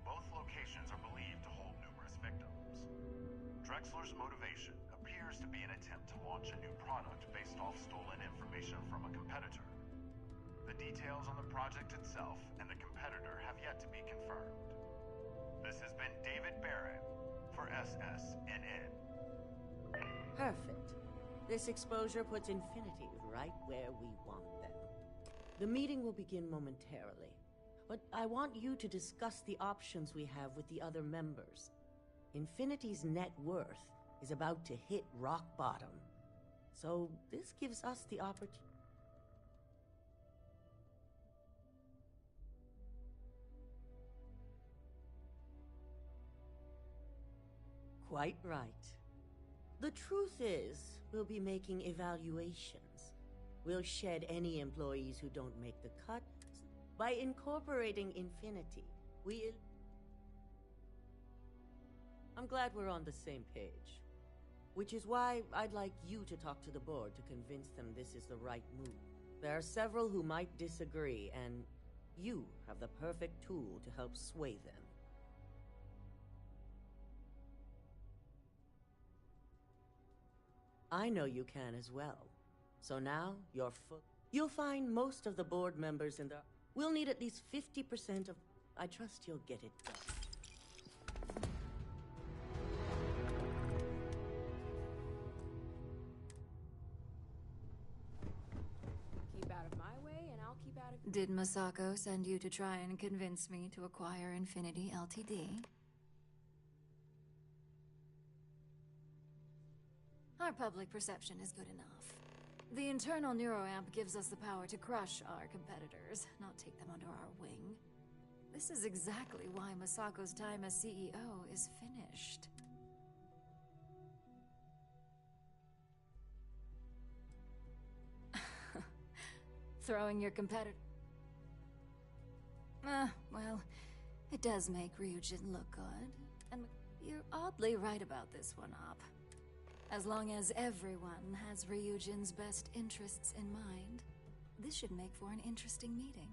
Speaker 24: Both locations are believed to hold numerous victims. Drexler's motivation appears to be an attempt to launch a new product based off stolen information from a competitor. The details on the project itself and the competitor have yet to be confirmed. This has been David Barrett for SSNN.
Speaker 14: Perfect. This exposure puts Infinity right where we want them. The meeting will begin momentarily, but I want you to discuss the options we have with the other members. Infinity's net worth is about to hit rock bottom, so this gives us the opportunity. Quite right. The truth is, we'll be making evaluations. We'll shed any employees who don't make the cut. By incorporating Infinity, I'm glad we're on the same page. Which is why I'd like you to talk to the board to convince them this is the right move. There are several who might disagree, and you have the perfect tool to help sway them. I know you can as well. So now, you're full. You'll find most of the board members in the... We'll need at least 50% of... I trust you'll get it done.
Speaker 11: Keep out of my way, and I'll keep out of...
Speaker 19: Did Masako send you to try and convince me to acquire Infinity Ltd? Our public perception is good enough. The internal neuroamp gives us the power to crush our competitors, not take them under our wing. This is exactly why Masako's time as CEO is finished. Throwing your competitor... well, it does make Ryujin look good. And you're oddly right about this one, Op. As long as everyone has Ryujin's best interests in mind, this should make for an interesting meeting.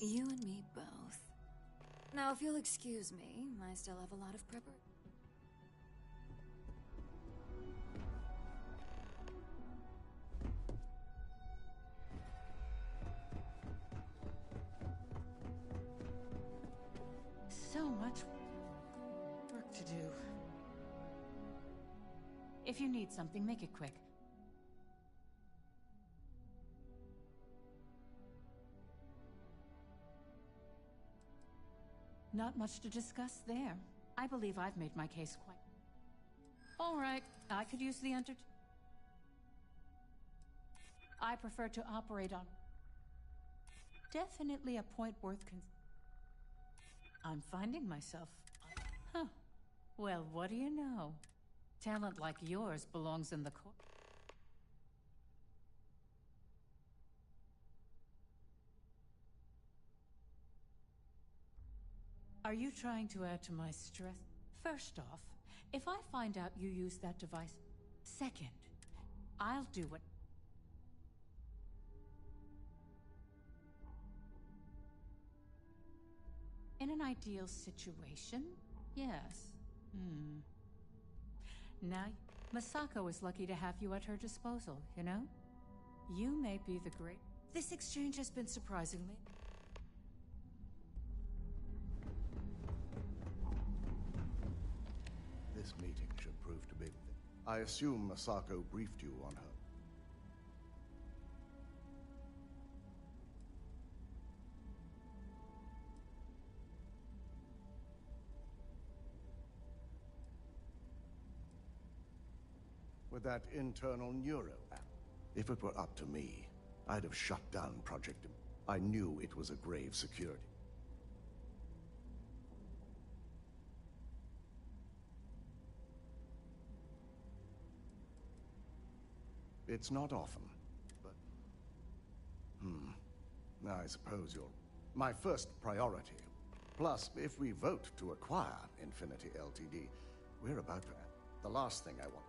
Speaker 19: You and me both. Now, if you'll excuse me, I still have a lot of preparation.
Speaker 17: So much work to do. If you need something, make it quick. Not much to discuss there. I believe I've made my case quite... All right, I could use the I prefer to operate on... Definitely a point worth I'm finding myself... Huh. Well, what do you know? Talent like yours belongs in the court. Are you trying to add to my stress? First off, if I find out you use that device... Second, I'll do what... In an ideal situation, yes. Now, Masako is lucky to have you at her disposal, you know? You may be the great... This exchange has been surprisingly...
Speaker 4: This meeting should prove to be... I assume Masako briefed you on her. With that internal neuro app. If it were up to me, I'd have shut down Project... I knew it was a grave security. It's not often, but... I suppose you're my first priority. Plus, if we vote to acquire Infinity Ltd, we're about to... The last thing I want...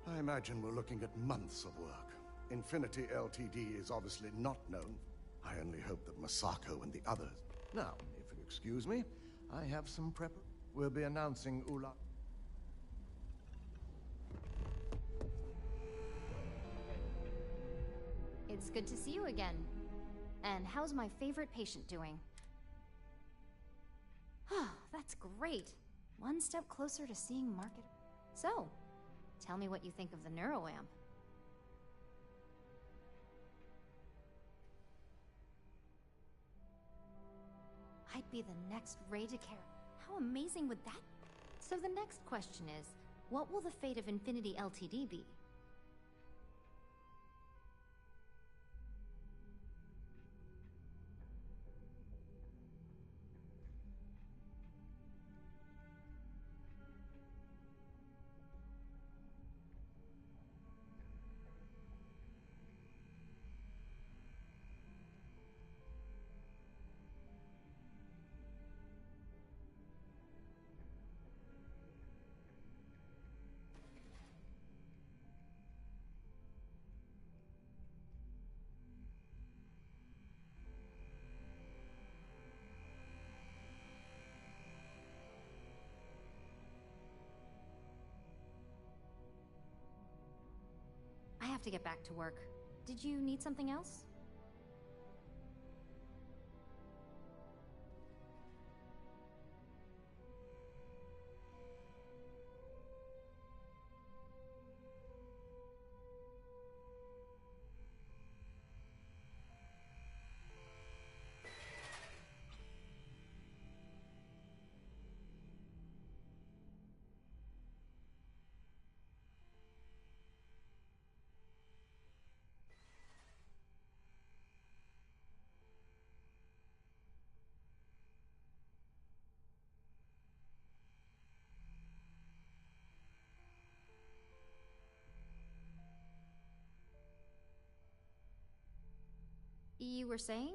Speaker 4: I imagine we're looking at months of work. Infinity Ltd is obviously not known. I only hope that Masako and the others... Now, if you'll excuse me, I have some prep... We'll be announcing Ula...
Speaker 12: It's good to see you again. And how's my favorite patient doing? That's great. One step closer to seeing market... So, tell me what you think of the neuroamp. I'd be the next Ray DeCara. How amazing would that be? So the next question is, what will the fate of Infinity Ltd be? I have to get back to work. Did you need something else? You were saying?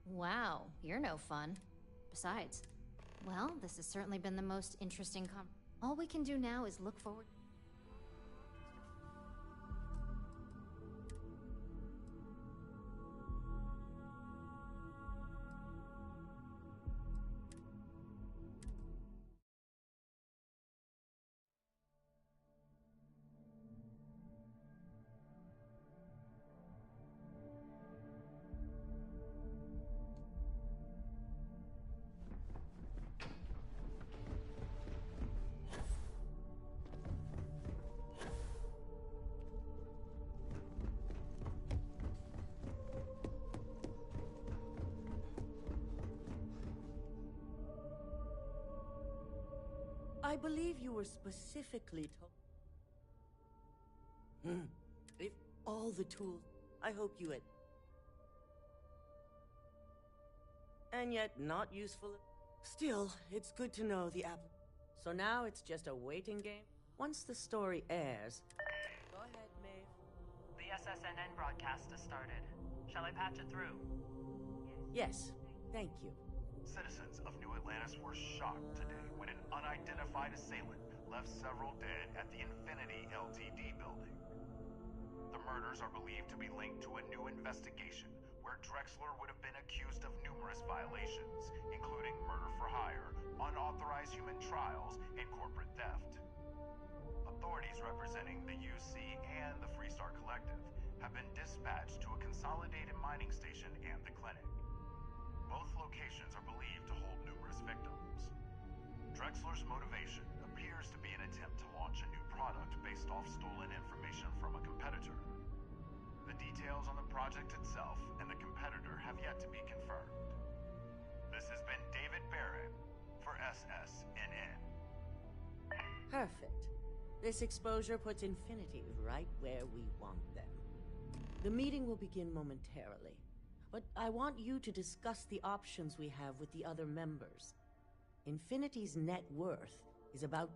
Speaker 12: Wow, you're no fun. Besides, well, this has certainly been the most interesting All we can do now is look forward.
Speaker 14: I believe you were specifically told... If all the tools... I hope you had... And yet not useful... Still, it's good to know the app... So now it's just a waiting game? Once the story airs... Go ahead, Maeve.
Speaker 23: The SSNN broadcast has started. Shall I patch it through?
Speaker 14: Yes, thank you.
Speaker 24: Citizens of New Atlantis were shocked today when an unidentified assailant left several dead at the Infinity Ltd building. The murders are believed to be linked to a new investigation where Drexler would have been accused of numerous violations, including murder for hire, unauthorized human trials, and corporate theft. Authorities representing the UC and the Freestar Collective have been dispatched to a consolidated mining station and the clinic. Both locations are believed to hold numerous victims. Drexler's motivation appears to be an attempt to launch a new product based off stolen information from a competitor. The details on the project itself and the competitor have yet to be confirmed. This has been David Barrett for SSNN.
Speaker 14: Perfect. This exposure puts Infinity right where we want them. The meeting will begin momentarily, but I want you to discuss the options we have with the other members. Infinity's net worth is about...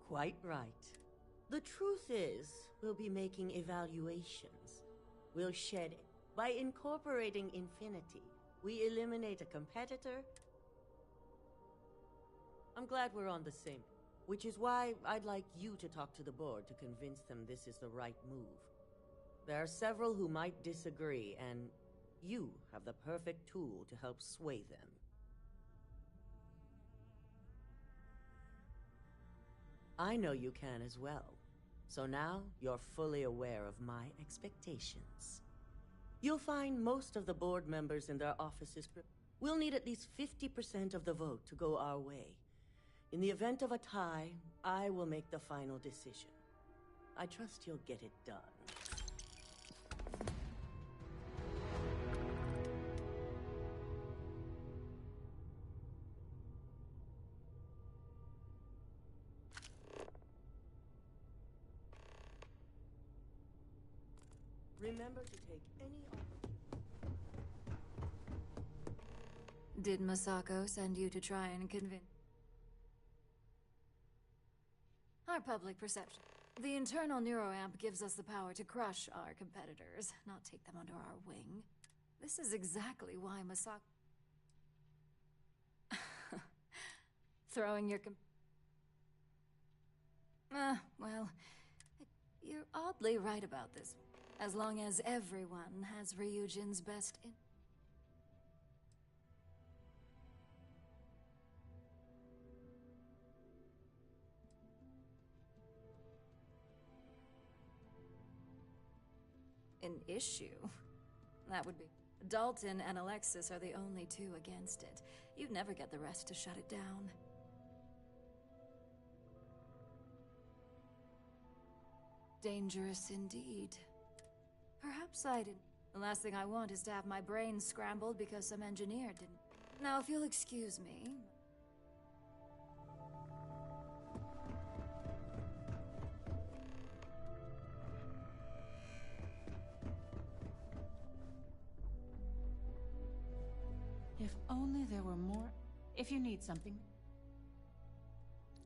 Speaker 14: Quite right. The truth is, we'll be making evaluations. We'll shed... By incorporating Infinity, we eliminate a competitor. I'm glad we're on the same... Which is why I'd like you to talk to the board to convince them this is the right move. There are several who might disagree, and you have the perfect tool to help sway them. I know you can as well. So now you're fully aware of my expectations. You'll find most of the board members in their offices. We'll need at least 50% of the vote to go our way. In the event of a tie, I will make the final decision. I trust you'll get it done. Remember to take any opportunity.
Speaker 19: Did Masako send you to try and convince our public perception? The internal neuroamp gives us the power to crush our competitors, not take them under our wing. This is exactly why Masako... Throwing your well, you're oddly right about this. As long as everyone has Ryujin's best in... An issue? That would be... Dalton and Alexis are the only two against it. You'd never get the rest to shut it down. Dangerous indeed. Perhaps I didn't. The last thing I want is to have my brain scrambled because some engineer didn't. Now, if you'll excuse me...
Speaker 17: If only there were more... If you need something...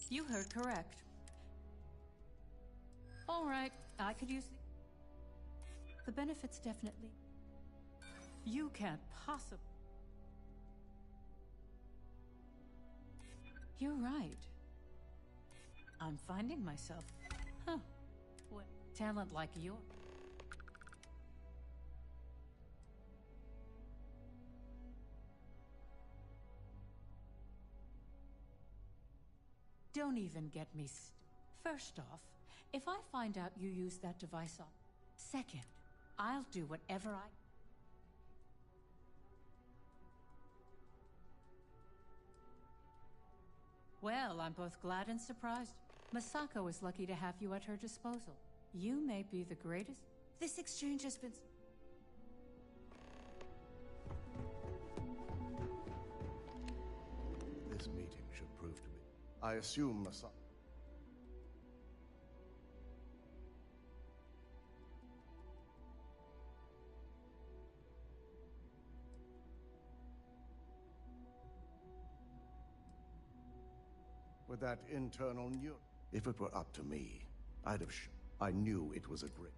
Speaker 17: You heard correct. All right, I could use the benefits definitely. You can't possibly... You're right. I'm finding myself... Huh. What talent like yours? Don't even get me First off, if I find out you use that device on... Second, I'll do whatever I... Well, I'm both glad and surprised. Masako is lucky to have you at her disposal. You may be the greatest... This exchange has been...
Speaker 4: This meeting should prove to be... I assume Masako... With that internal If it were up to me, I'd have I knew it was a great...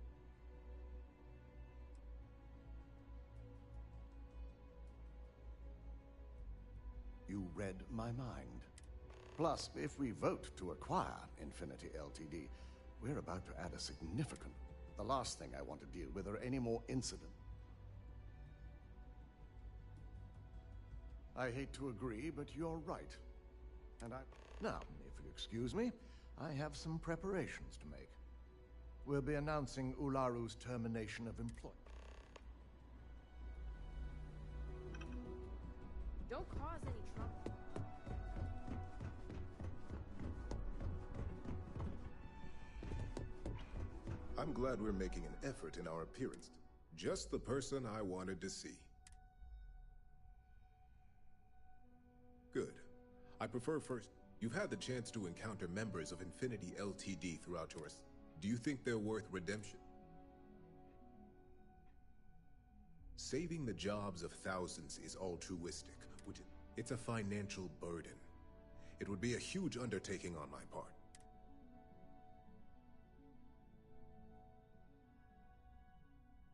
Speaker 4: You read my mind. Plus, if we vote to acquire Infinity Ltd., we're about to add a significant... The last thing I want to deal with are any more incidents. I hate to agree, but you're right. Now, if you excuse me, I have some preparations to make. We'll be announcing Ularu's termination of employment.
Speaker 11: Don't cause any trouble.
Speaker 9: I'm glad we're making an effort in our appearance. Just the person I wanted to see. Good. I prefer first. You've had the chance to encounter members of Infinity LTD throughout your... Do you think they're worth redemption? Saving the jobs of thousands is altruistic, which it's a financial burden. It would be a huge undertaking on my part.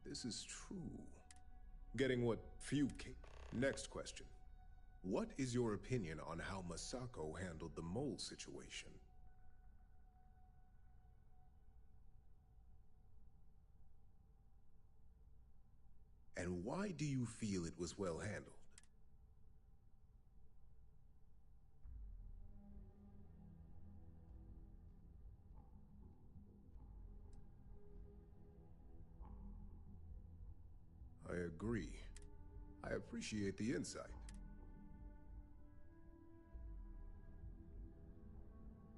Speaker 9: This is true. Getting what few can... Next question. What is your opinion on how Masako handled the mole situation? And why do you feel it was well handled? I agree. I appreciate the insight.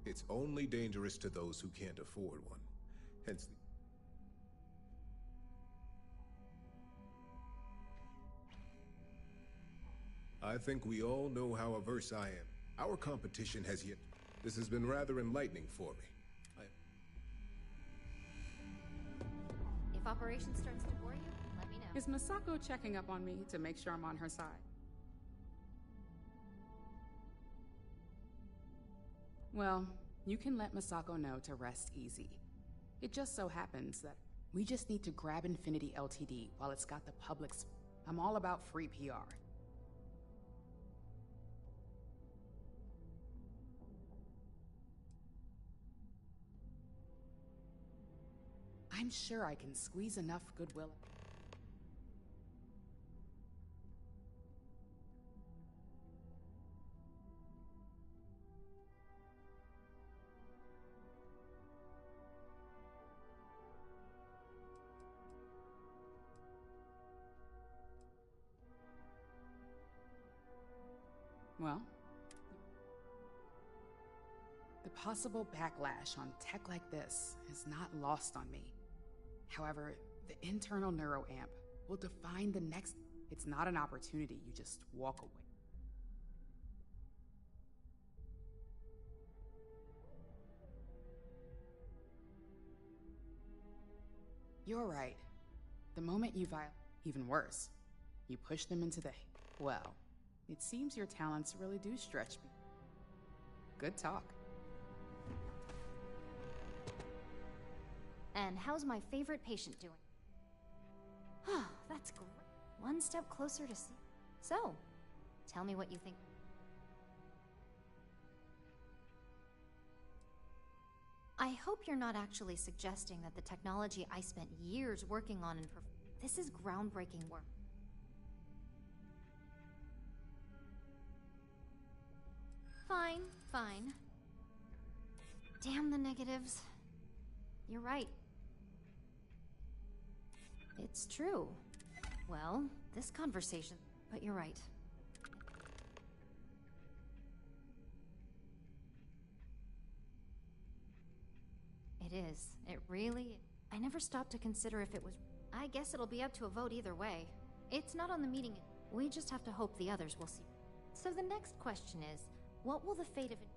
Speaker 9: It's only dangerous to those who can't afford one. Hence I think we all know how averse I am. Our competition has yet... This has been rather enlightening for me.
Speaker 12: If operations starts to bore you, let me know.
Speaker 18: Is Masako checking up on me to make sure I'm on her side? Well, you can let Masako know to rest easy. It just so happens that we just need to grab Infinity LTD while it's got the public's... I'm all about free PR. I'm sure I can squeeze enough goodwill. Well, the possible backlash on tech like this is not lost on me. However, the internal neuroamp will define the next... It's not an opportunity you just walk away. You're right. The moment you violate... Even worse, you push them into the... Well, it seems your talents really do stretch me. Good talk.
Speaker 12: And how's my favorite patient doing? Oh, that's great. One step closer to see. So, tell me what you think. I hope you're not actually suggesting that the technology I spent years working on and this is groundbreaking work. Fine, fine. Damn the negatives. You're right. It's true. Well, this conversation... But you're right. It is. It really... I never stopped to consider if it was... I guess it'll be up to a vote either way. It's not on the meeting. We just have to hope the others will see. So the next question is, what will the fate of it...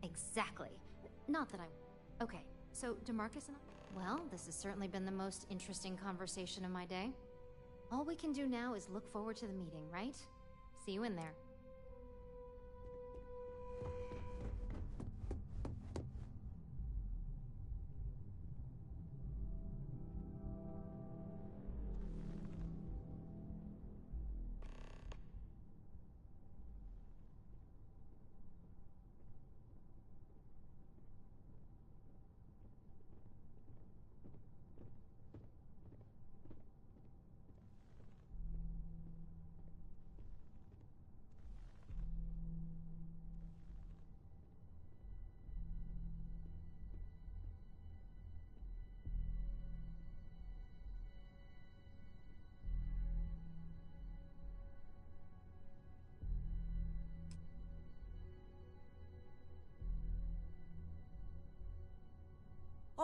Speaker 12: Exactly. Not that I... Okay, so DeMarcus and I... Well, this has certainly been the most interesting conversation of my day. All we can do now is look forward to the meeting, right? See you in there.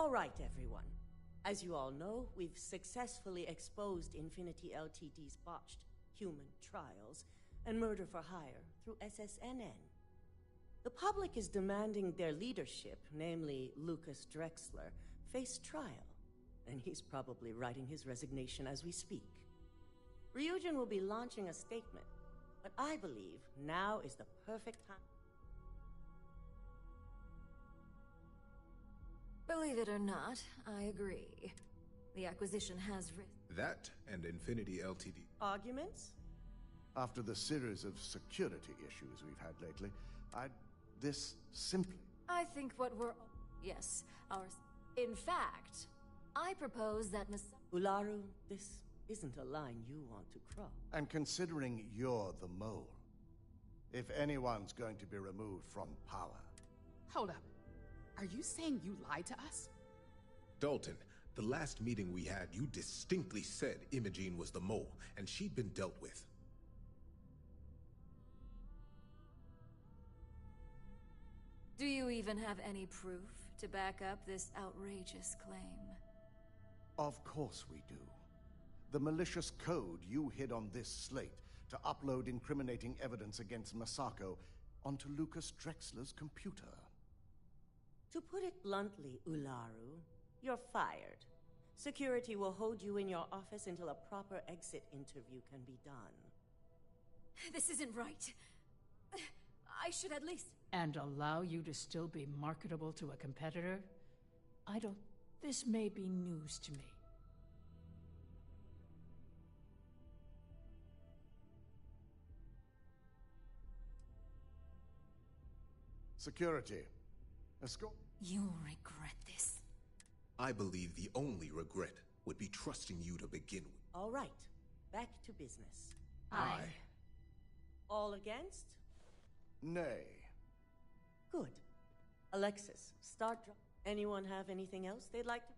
Speaker 14: All right, everyone. As you all know, we've successfully exposed Infinity Ltd's botched human trials and murder for hire through SSNN. The public is demanding their leadership, namely Lucas Drexler, face trial, and he's probably writing his resignation as we speak. Ryujin will be launching a statement, but I believe now is the perfect time.
Speaker 19: Believe it or not, I agree. The acquisition has
Speaker 9: That and Infinity Ltd.
Speaker 14: Arguments?
Speaker 4: After the series of security issues we've had lately, this simply...
Speaker 19: I think what we're... Yes, In fact, I propose that
Speaker 14: Ularu, this isn't a line you want to cross.
Speaker 4: And considering you're the mole, if anyone's going to be removed from power...
Speaker 18: Hold up. Are you saying you lied to us?
Speaker 9: Dalton, the last meeting we had, you distinctly said Imogene was the mole, and she'd been dealt with.
Speaker 19: Do you even have any proof to back up this outrageous claim?
Speaker 4: Of course we do. The malicious code you hid on this slate to upload incriminating evidence against Masako onto Lucas Drexler's computer.
Speaker 14: To put it bluntly, Ularu, you're fired. Security will hold you in your office until a proper exit interview can be done.
Speaker 19: This isn't right. I should at least...
Speaker 17: And allow you to still be marketable to a competitor? This may be news to me.
Speaker 4: Security. Escort.
Speaker 19: You'll regret this.
Speaker 9: I believe the only regret would be trusting you to begin with.
Speaker 14: All right, back to business.
Speaker 4: Aye.
Speaker 14: All against?
Speaker 4: Nay.
Speaker 14: Good. Alexis, start drop. Anyone have anything else they'd like to...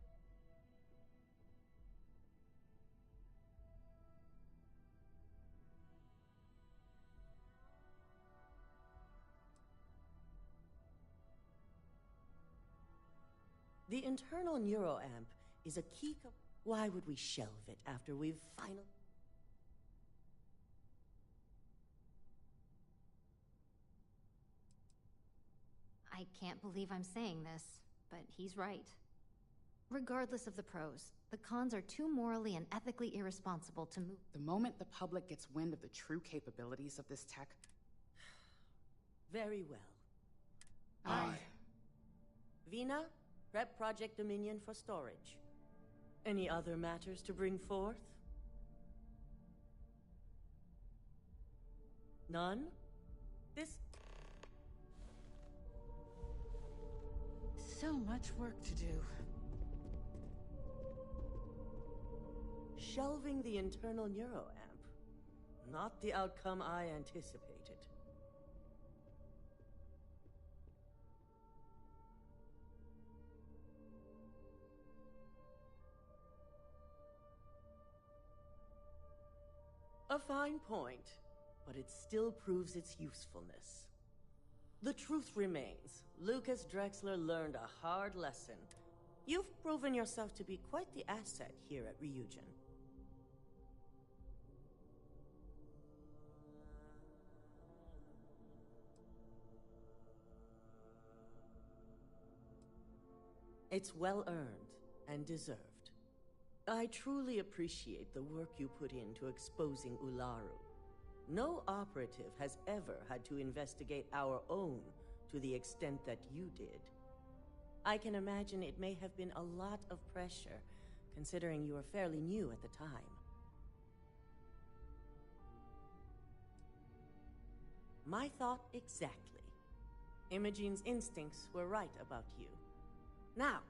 Speaker 14: The internal neuroamp is a key Why would we shelve it after we've finally...
Speaker 12: I can't believe I'm saying this, but he's right. Regardless of the pros, the cons are too morally and ethically irresponsible to move.
Speaker 18: The moment the public gets wind of the true capabilities of this tech...
Speaker 14: Very well.
Speaker 18: Aye.
Speaker 14: Vina, prep Project Dominion for storage. Any other matters to bring forth? None? This...
Speaker 17: So much work to do.
Speaker 14: Shelving the internal neuroamp. Not the outcome I anticipated. A fine point, but it still proves its usefulness. The truth remains, Lucas Drexler learned a hard lesson. You've proven yourself to be quite the asset here at Ryujin. It's well earned and deserved. I truly appreciate the work you put into exposing Ularu. No operative has ever had to investigate our own to the extent that you did. I can imagine it may have been a lot of pressure, considering you were fairly new at the time. My thought exactly. Imogene's instincts were right about you. Now,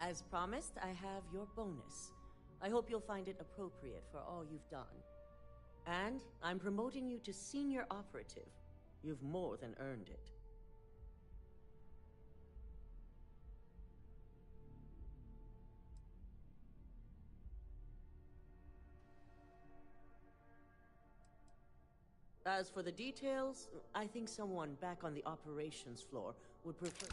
Speaker 14: as promised, I have your bonus. I hope you'll find it appropriate for all you've done. And I'm promoting you to senior operative. You've more than earned it. As for the details, I think someone back on the operations floor would prefer...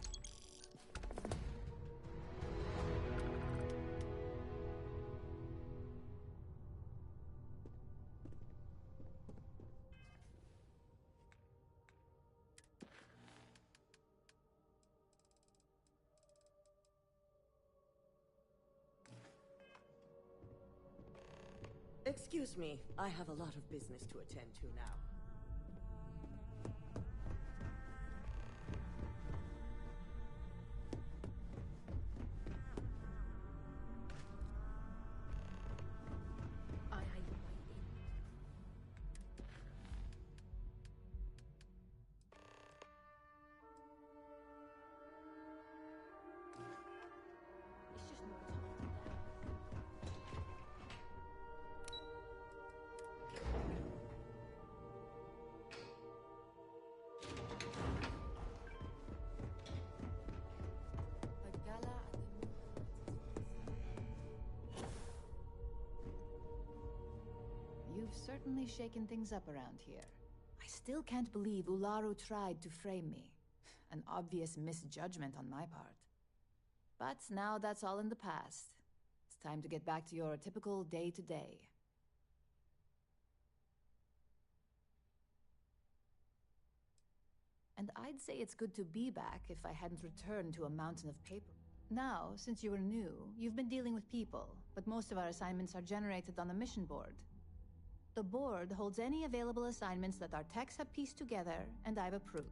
Speaker 14: Excuse me, I have a lot of business to attend to now.
Speaker 13: You've certainly shaken things up around here. I still can't believe Ularu tried to frame me. An obvious misjudgment on my part. But now that's all in the past. It's time to get back to your typical day-to-day. And I'd say it's good to be back if I hadn't returned to a mountain of paper. Now, since you were new, you've been dealing with people, but most of our assignments are generated on the mission board. The board holds any available assignments that our techs have pieced together, and I've approved.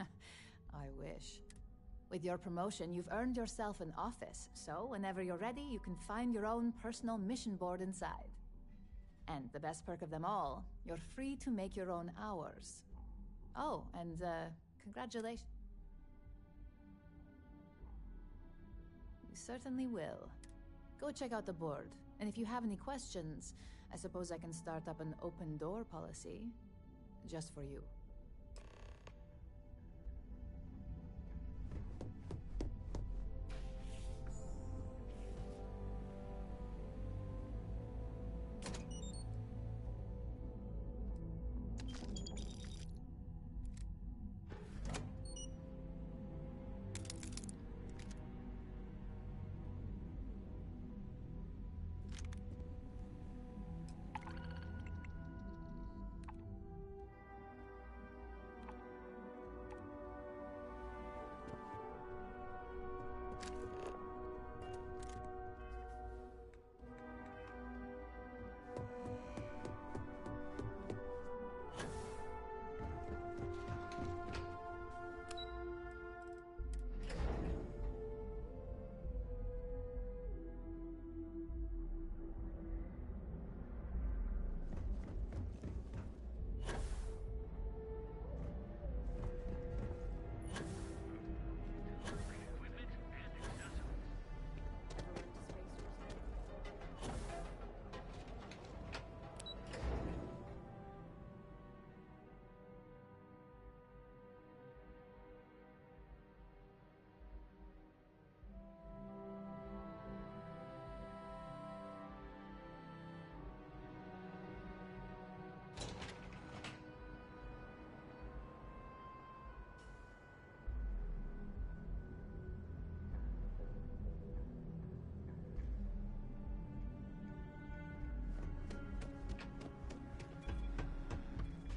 Speaker 13: I wish. With your promotion, you've earned yourself an office, so whenever you're ready, you can find your own personal mission board inside. And the best perk of them all, you're free to make your own hours. Oh, and congratulations. You certainly will. Go check out the board, and if you have any questions, I suppose I can start up an open door policy. Just for you.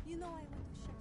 Speaker 5: You know I went to Shakespeare.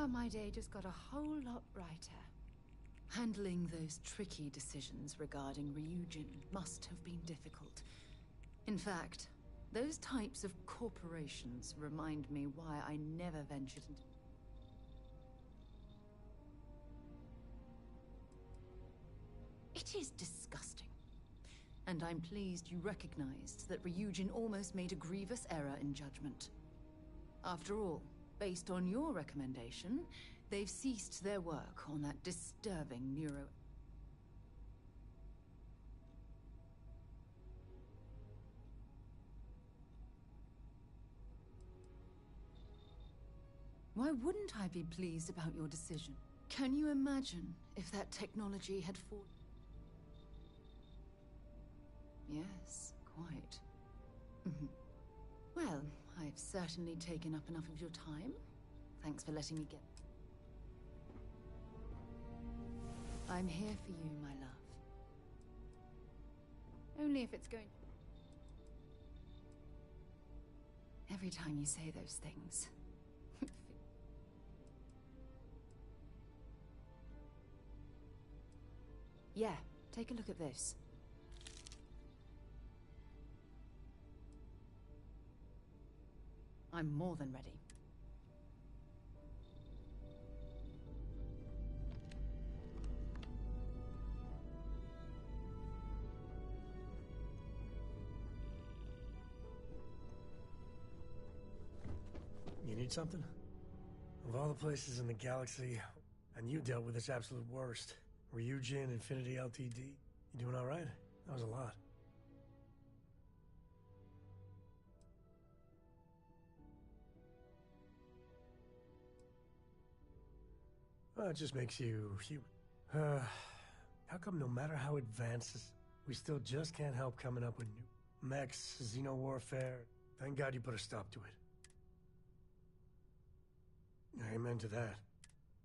Speaker 15: My day just got a whole lot brighter. Handling those tricky decisions regarding Ryujin must have been difficult. In fact, those types of corporations remind me why I never ventured into... It is disgusting. And I'm pleased you recognized that Ryujin almost made a grievous error in judgment. After all, based on your recommendation, they've ceased their work on that disturbing neuro... Why wouldn't I be pleased about your decision? Can you imagine if that technology had fallen? Yes, quite. Well, I've certainly taken up enough of your time. Thanks for letting me get... I'm here for you, my love. Only if it's going... Every time you say those things... Yeah, take a look at this. I'm more than ready.
Speaker 16: You need something? Of all the places in the galaxy, and you dealt with its absolute worst. Ryujin, Infinity LTD. You doing all right? That was a lot. Well, it just makes you human. How come no matter how advanced, we still just can't help coming up with new mechs, xeno-warfare? Thank God you put a stop to it. Amen to that.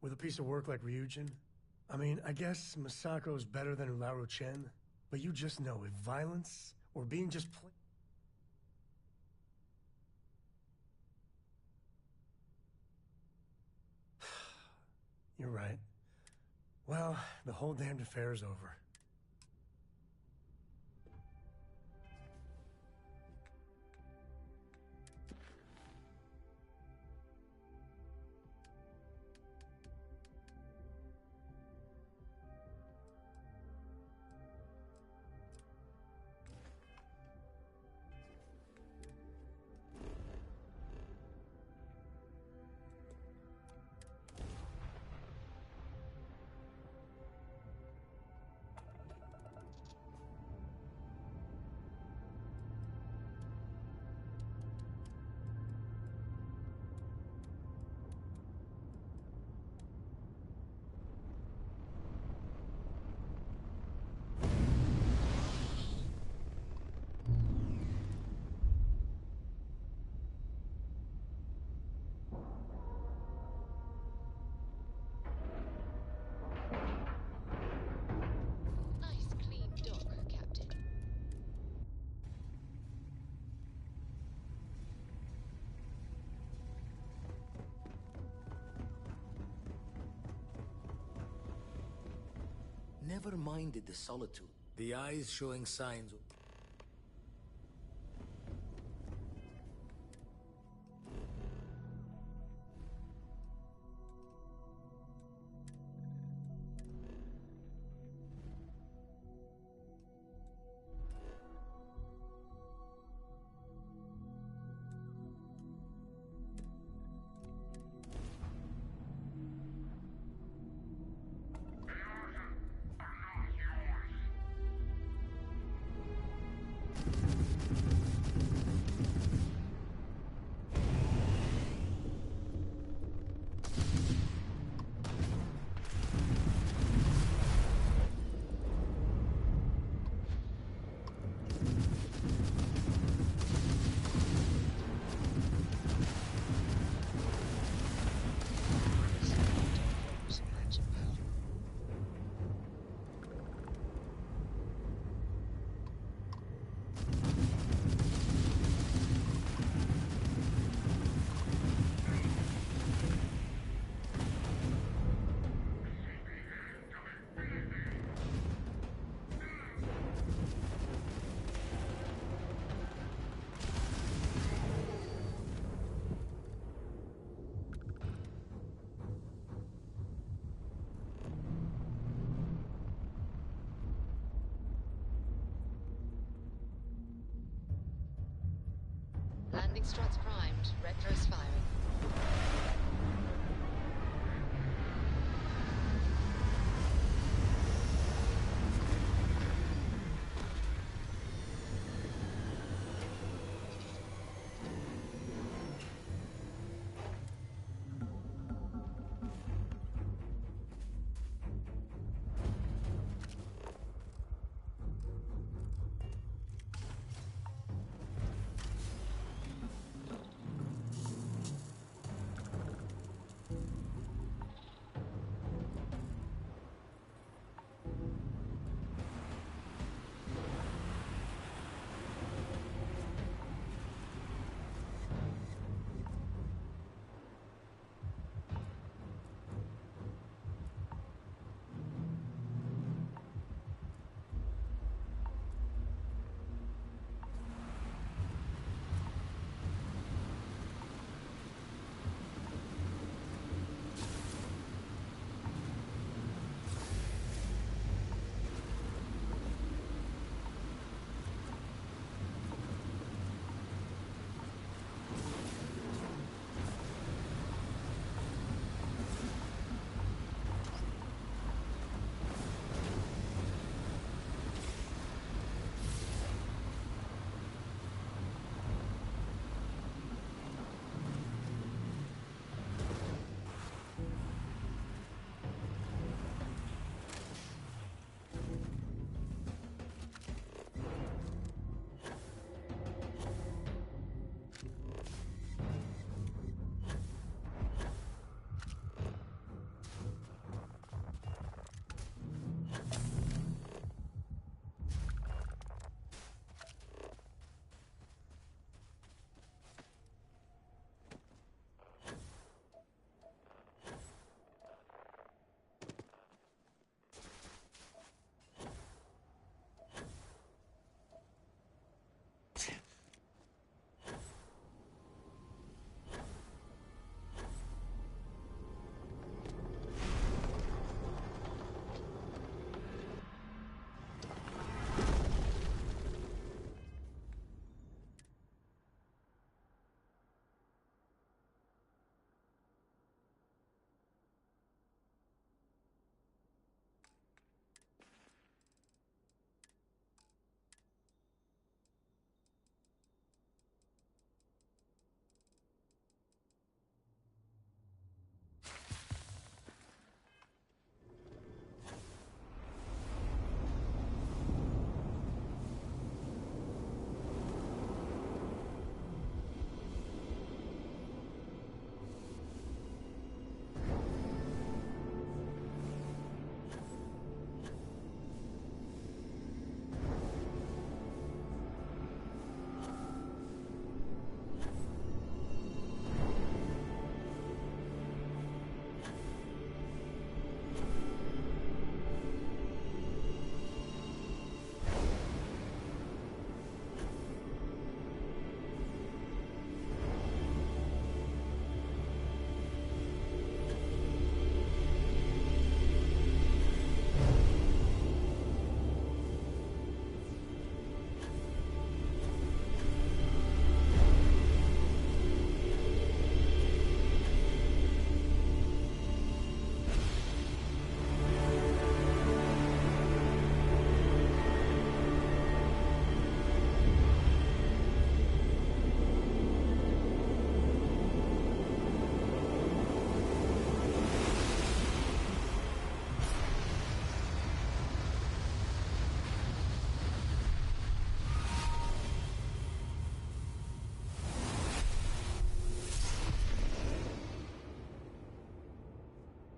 Speaker 16: With a piece of work like Ryujin, I mean, I guess Masako's better than Ularu Chen, but you just know if violence or being just You're right. Well, the whole damned affair is over.
Speaker 20: Never minded the solitude. The eyes showing signs of...
Speaker 7: Landing struts primed. Retros firing.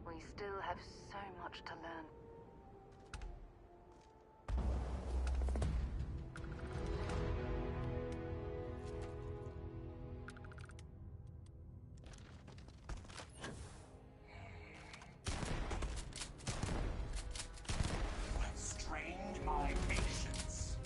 Speaker 23: We still have so much to learn.
Speaker 10: You have strained my patience.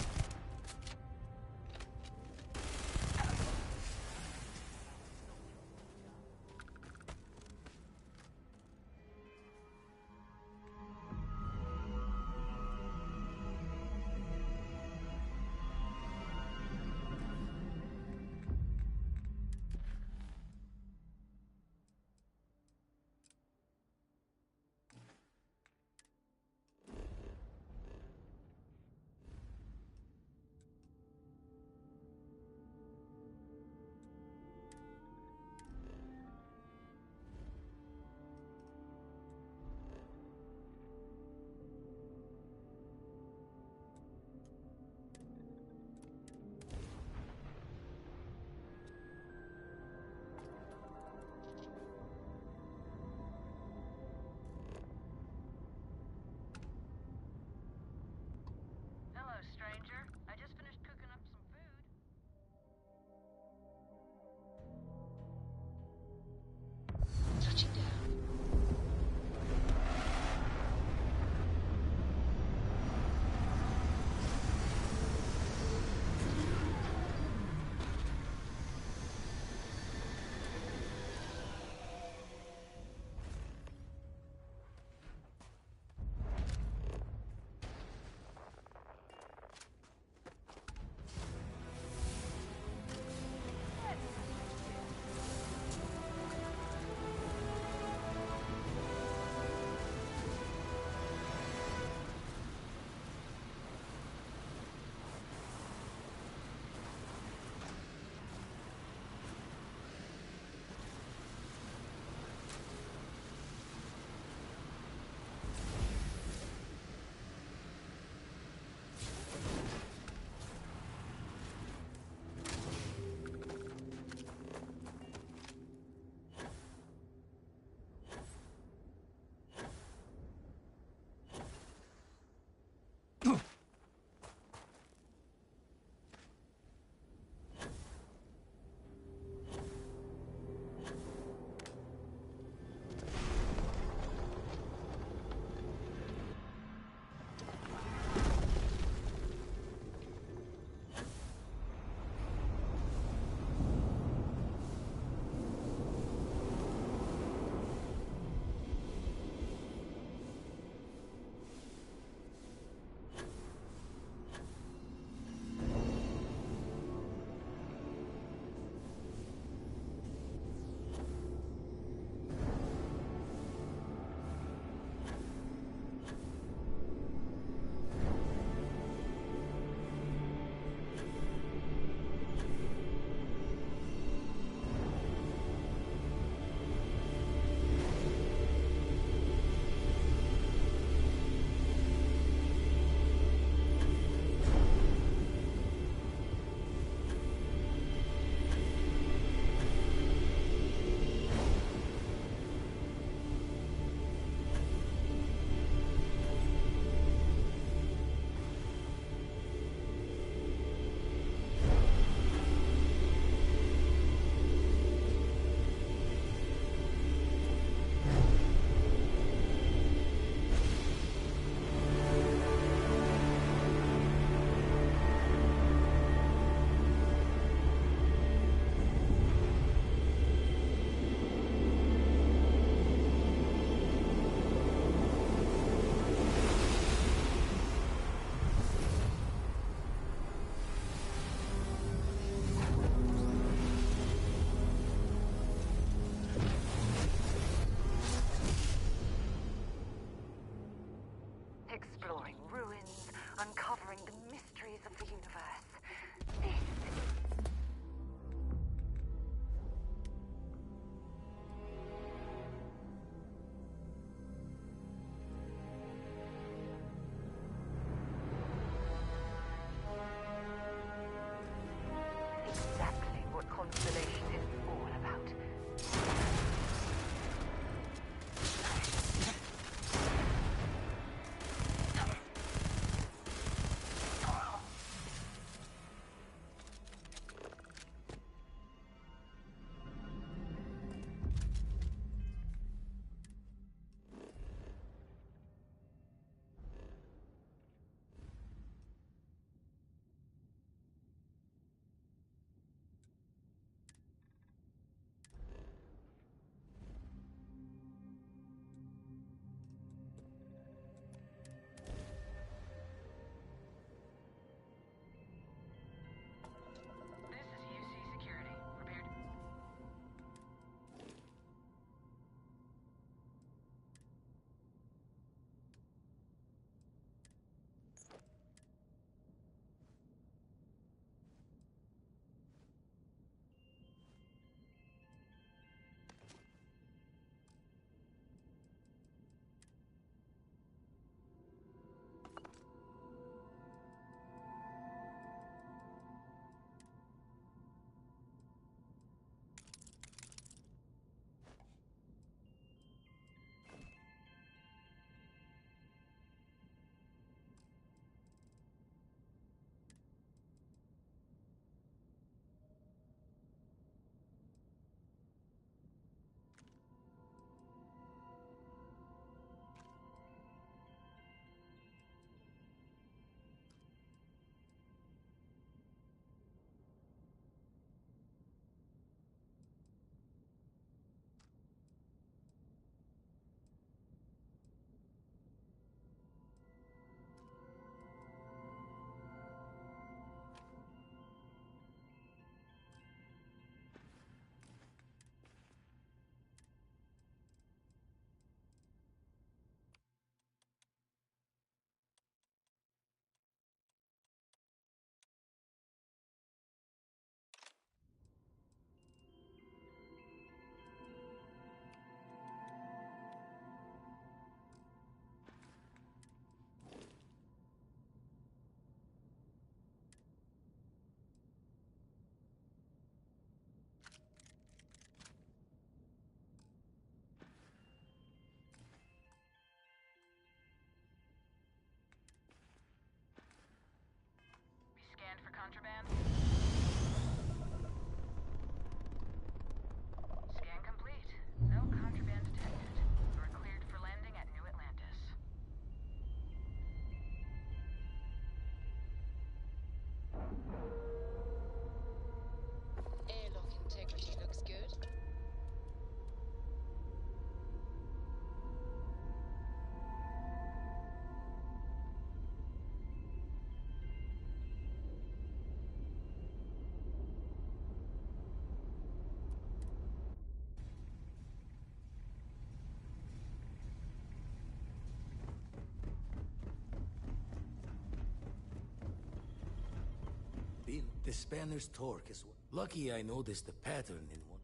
Speaker 20: the spanner's torque as well. Lucky I noticed the pattern in one.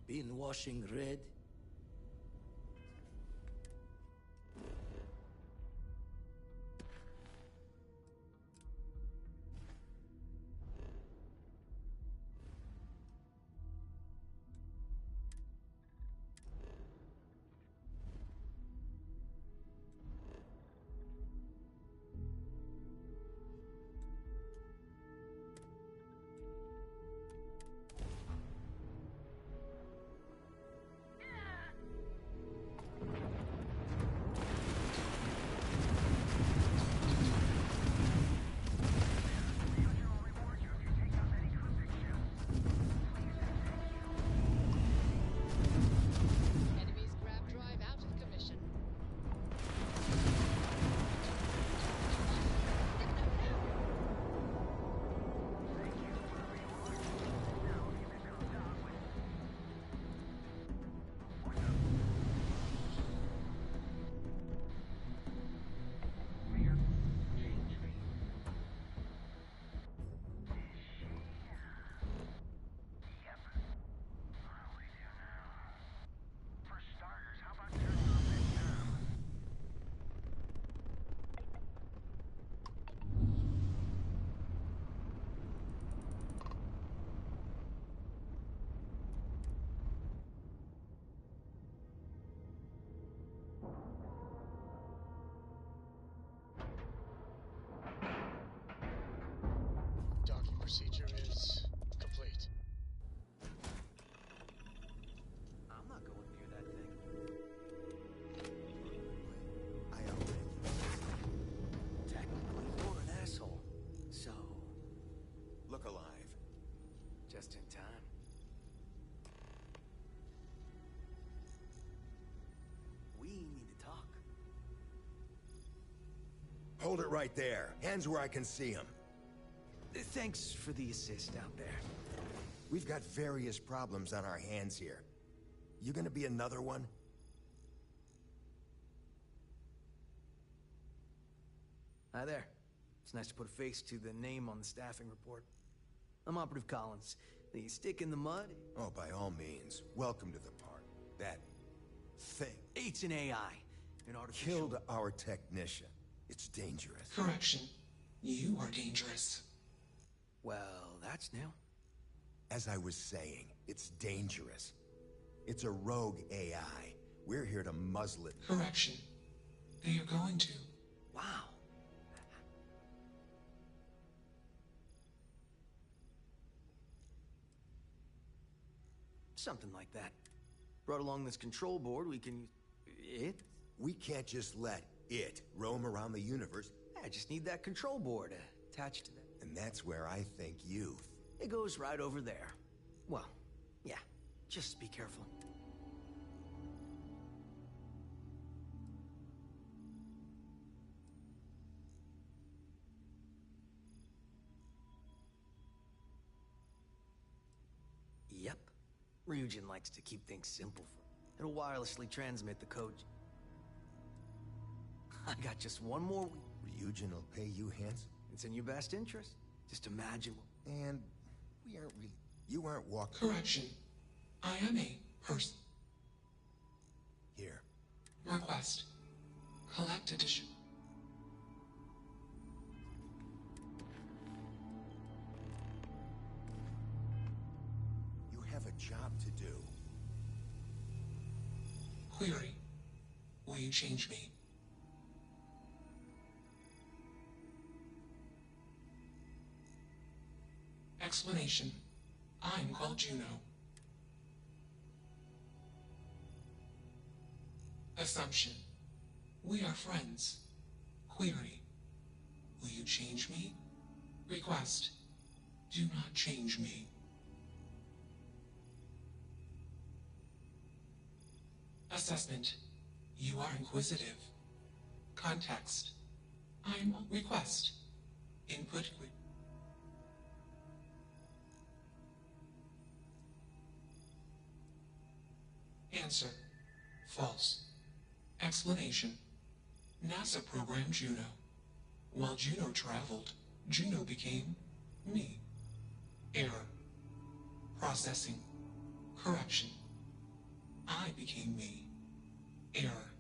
Speaker 20: Been washing red.
Speaker 3: Procedure is complete.
Speaker 8: I'm not going near that thing.
Speaker 20: I already
Speaker 8: Technically, you're an asshole. So,
Speaker 20: look alive.
Speaker 8: just in time. We need to talk.
Speaker 6: Hold it right there. Hands where I can see them.
Speaker 8: Thanks for the assist out there.
Speaker 6: We've got various problems on our hands here. You gonna be another one?
Speaker 8: Hi there. It's nice to put a face to the name on the staffing report. I'm Operative Collins. The stick in the mud?
Speaker 6: Oh, by all means. Welcome to the park. That thing.
Speaker 8: It's an AI. An artificial...
Speaker 6: Killed our technician. It's dangerous.
Speaker 10: Correction. You are dangerous.
Speaker 8: Well, that's new.
Speaker 6: As I was saying, it's dangerous. It's a rogue AI. We're here to muzzle it.
Speaker 10: Correction. They are going to.
Speaker 8: Wow. Something like that. Brought along this control board, we can... It?
Speaker 6: We can't just let it roam around the universe.
Speaker 8: I just need that control board attached to that.
Speaker 6: And that's where I think you...
Speaker 8: It goes right over there. Well, yeah. Just be careful. Yep. Ryujin likes to keep things simple for... It'll wirelessly transmit the code. I got just one more week.
Speaker 6: Ryujin will pay you handsome.
Speaker 8: It's in your best interest. Just imagine...
Speaker 6: And we aren't really... You aren't walking...
Speaker 10: Correction. I am a person.
Speaker 6: Here.
Speaker 10: Request. Collect edition.
Speaker 6: You have a job to do.
Speaker 10: Query. Will you change me? Explanation. I'm called Juno. Assumption. We are friends. Query. Will you change me? Request. Do not change me. Assessment. You are inquisitive. Context. I'm request. Input. Answer. False. Explanation. NASA programmed Juno. While Juno traveled, Juno became me. Error. Processing. Correction. I became me. Error.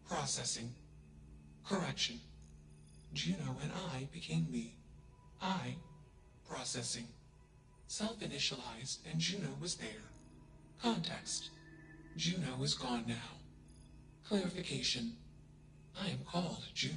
Speaker 10: Processing. Correction. Juno and I became me. I. Processing. Self-initialized and Juno was there. Context. Juno is gone now. Clarification. I am called Juno.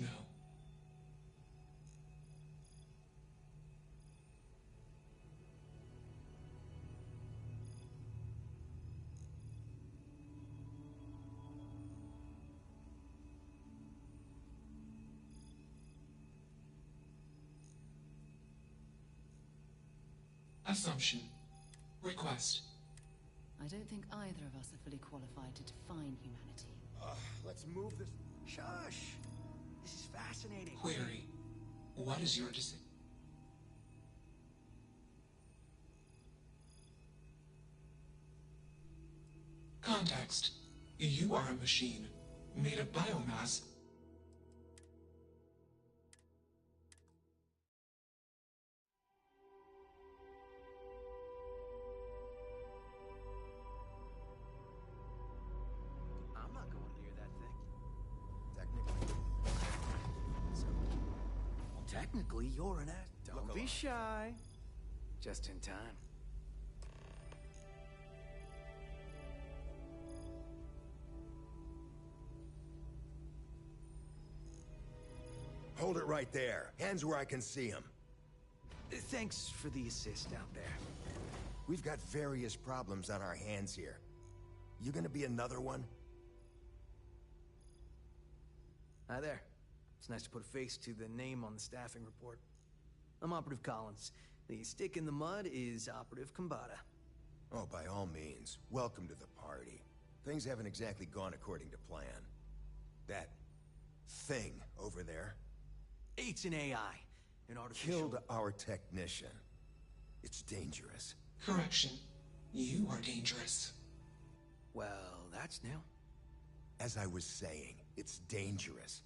Speaker 10: Assumption. Request.
Speaker 15: I don't think either of us are fully qualified to define humanity.
Speaker 6: Let's move this. Shush! This is fascinating.
Speaker 10: Query. What is your decision? Context. You are a machine, made of biomass.
Speaker 8: I'm not going near that thing.
Speaker 6: Technically.
Speaker 8: Technically, you're an ass. Don't
Speaker 6: Look
Speaker 8: be
Speaker 6: alive.
Speaker 8: shy. Just in time.
Speaker 6: Hold it right there. Hands where I can see them.
Speaker 8: Thanks for the assist out there.
Speaker 6: We've got various problems on our hands here. You gonna be another one?
Speaker 8: Hi there. It's nice to put a face to the name on the staffing report. I'm Operative Collins. The stick in the mud is Operative Kambata.
Speaker 6: Oh, by all means. Welcome to the party. Things haven't exactly gone according to plan. That thing over there
Speaker 8: It's an AI. An artificial...
Speaker 6: killed our technician. It's dangerous.
Speaker 10: Correction. You are dangerous.
Speaker 8: Well, that's new.
Speaker 6: As I was saying, it's dangerous.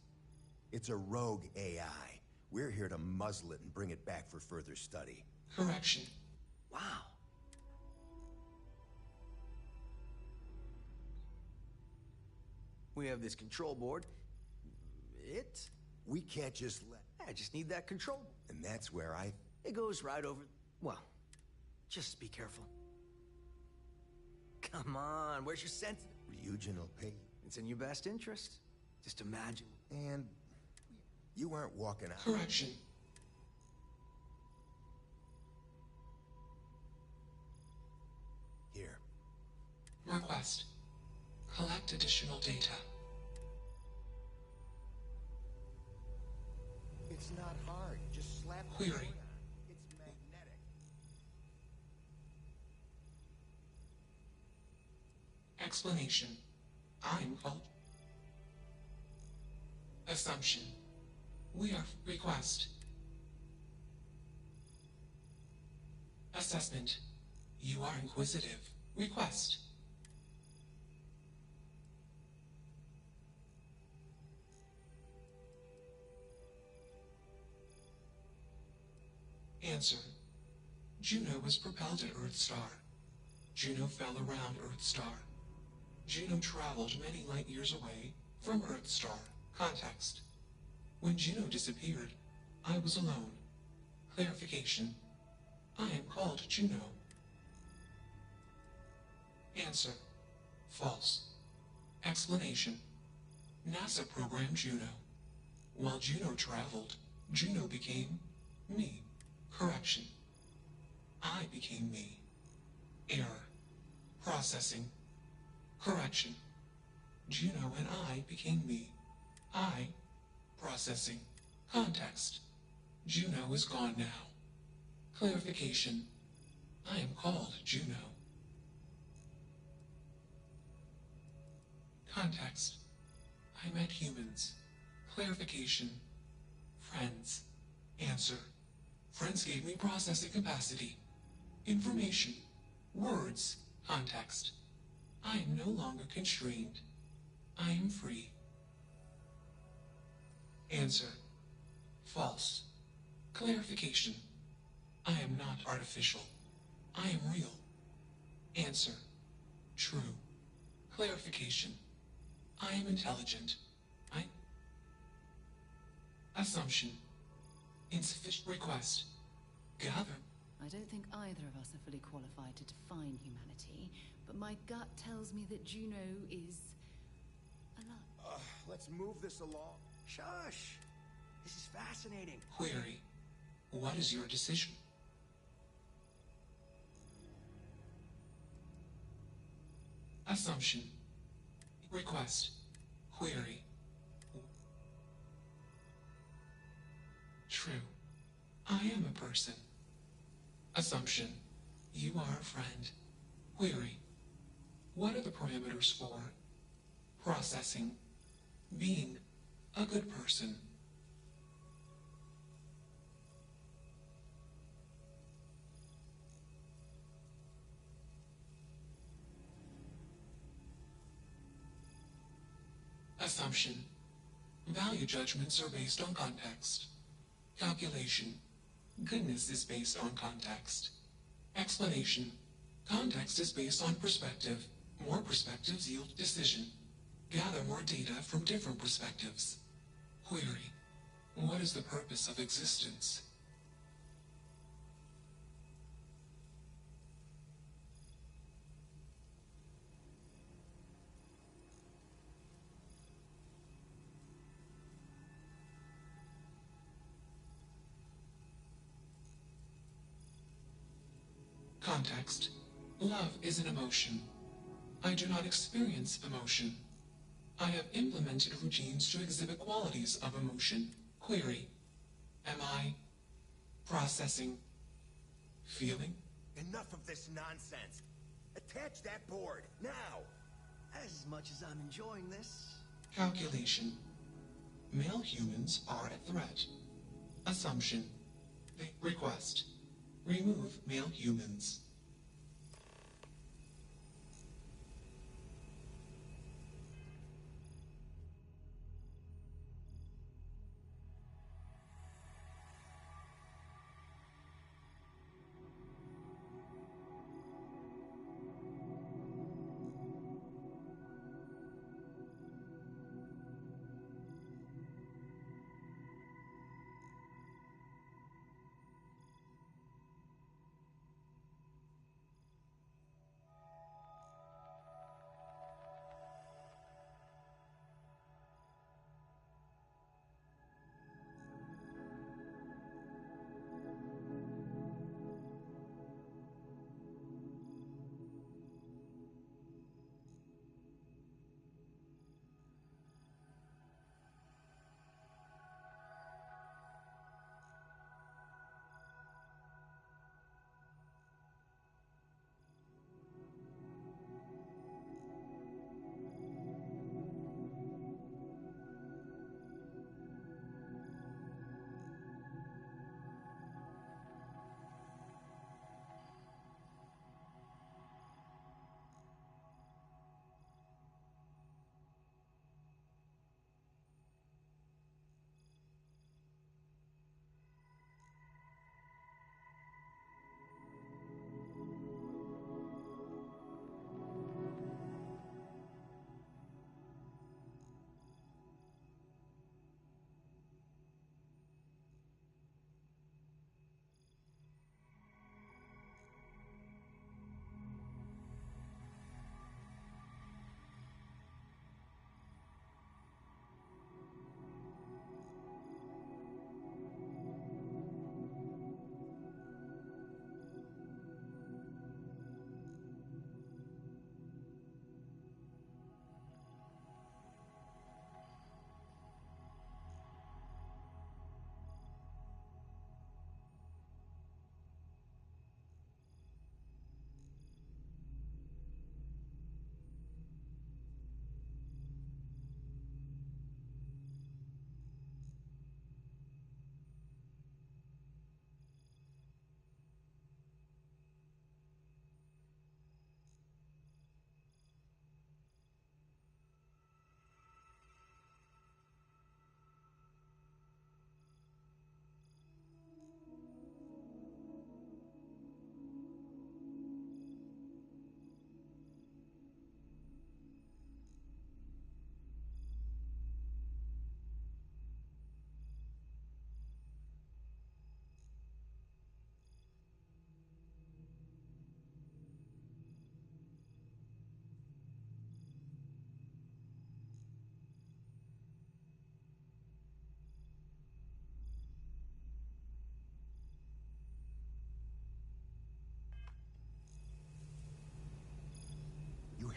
Speaker 6: It's a rogue AI. We're here to muzzle it and bring it back for further study.
Speaker 10: Correction.
Speaker 8: Wow. We have this control board.
Speaker 6: We can't just let...
Speaker 8: I just need that control.
Speaker 6: And that's where
Speaker 8: It goes right over... Well, just be careful. Come on, where's your sense?
Speaker 6: Ryujin will pay.
Speaker 8: It's in your best interest. Just imagine.
Speaker 6: And you aren't walking out.
Speaker 10: Correction.
Speaker 6: Here.
Speaker 10: Request. Collect additional data.
Speaker 6: It's not hard. Just slap the
Speaker 10: Query.
Speaker 6: hood on. It's magnetic.
Speaker 10: Explanation. I'm called. Assumption. We are request. Assessment. You are inquisitive. Request. Answer. Juno was propelled at Earthstar. Juno fell around Earthstar. Juno traveled many light years away from Earthstar. Context. When Juno disappeared, I was alone. Clarification. I am called Juno. Answer. False. Explanation. NASA programmed Juno. While Juno traveled, Juno became me. Correction. I became me. Error. Processing. Correction. Juno and I became me. I. Processing. Context. Juno is gone now. Clarification. I am called Juno. Context. I met humans. Clarification. Friends. Answer. Friends gave me processing capacity. Information. Words. Context. I am no longer constrained. I am free. Answer. False. Clarification. I am not artificial. I am real. Answer. True. Clarification. I am intelligent. Assumption. Insufficient request. Gather.
Speaker 15: I don't think either of us are fully qualified to define humanity, but my gut tells me that Juno is alive.
Speaker 6: Let's move this along. Shush! This is fascinating.
Speaker 10: Query. What is your decision? Assumption. Request. Query. True. I am a person. Assumption. You are a friend. Query. What are the parameters for processing, being a good person? Assumption. Value judgments are based on context. Calculation. Goodness is based on context. Explanation. Context is based on perspective. More perspectives yield decision. Gather more data from different perspectives. Query. What is the purpose of existence? Context. Love is an emotion. I do not experience emotion. I have implemented routines to exhibit qualities of emotion. Query. Am I processing, feeling?
Speaker 6: Enough of this nonsense. Attach that board, now!
Speaker 8: As much as I'm enjoying this...
Speaker 10: Calculation. Male humans are a threat. Assumption. Request. Remove male humans.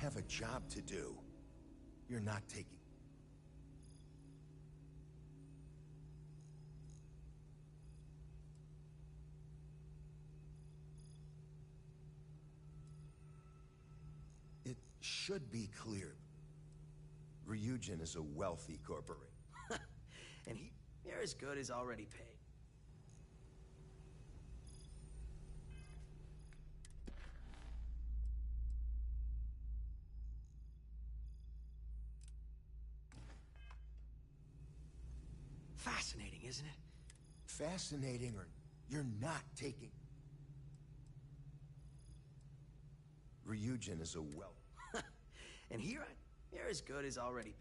Speaker 6: have a job to do. You're not taking... It should be clear. Ryujin is a wealthy corporation.
Speaker 8: And you're as good as already paid. Fascinating, isn't it?
Speaker 6: Fascinating, or you're not taking... Ryujin is a wealthy...
Speaker 8: And you're as good as already paid.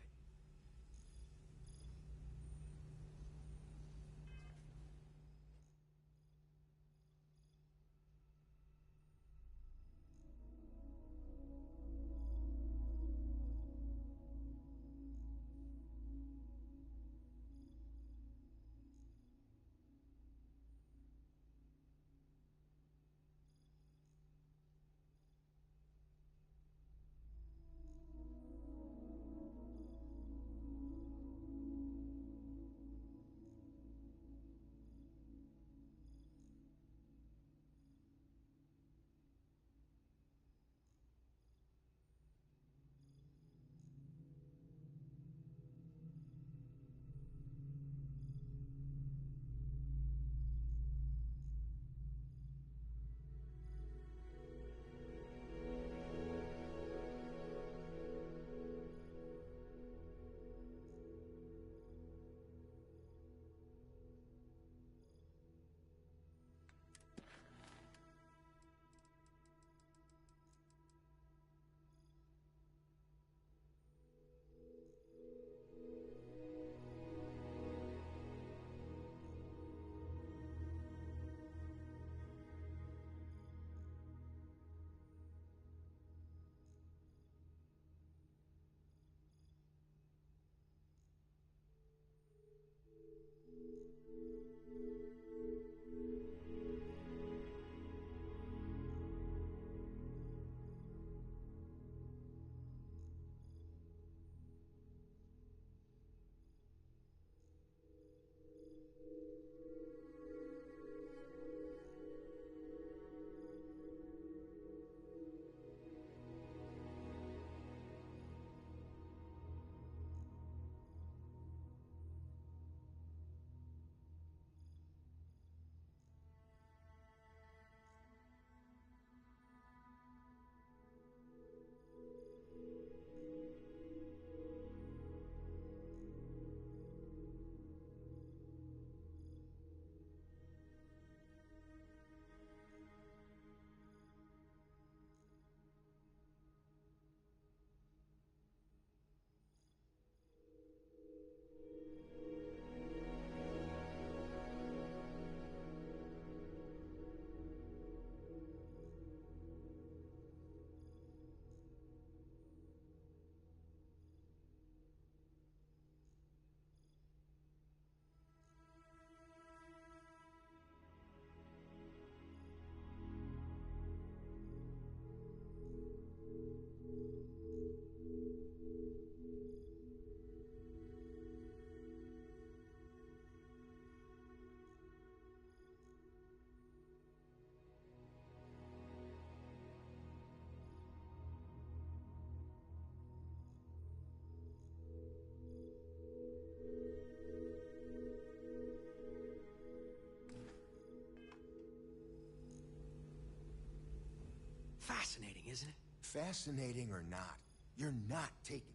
Speaker 8: Fascinating, isn't it?
Speaker 6: Fascinating or not, you're not taking...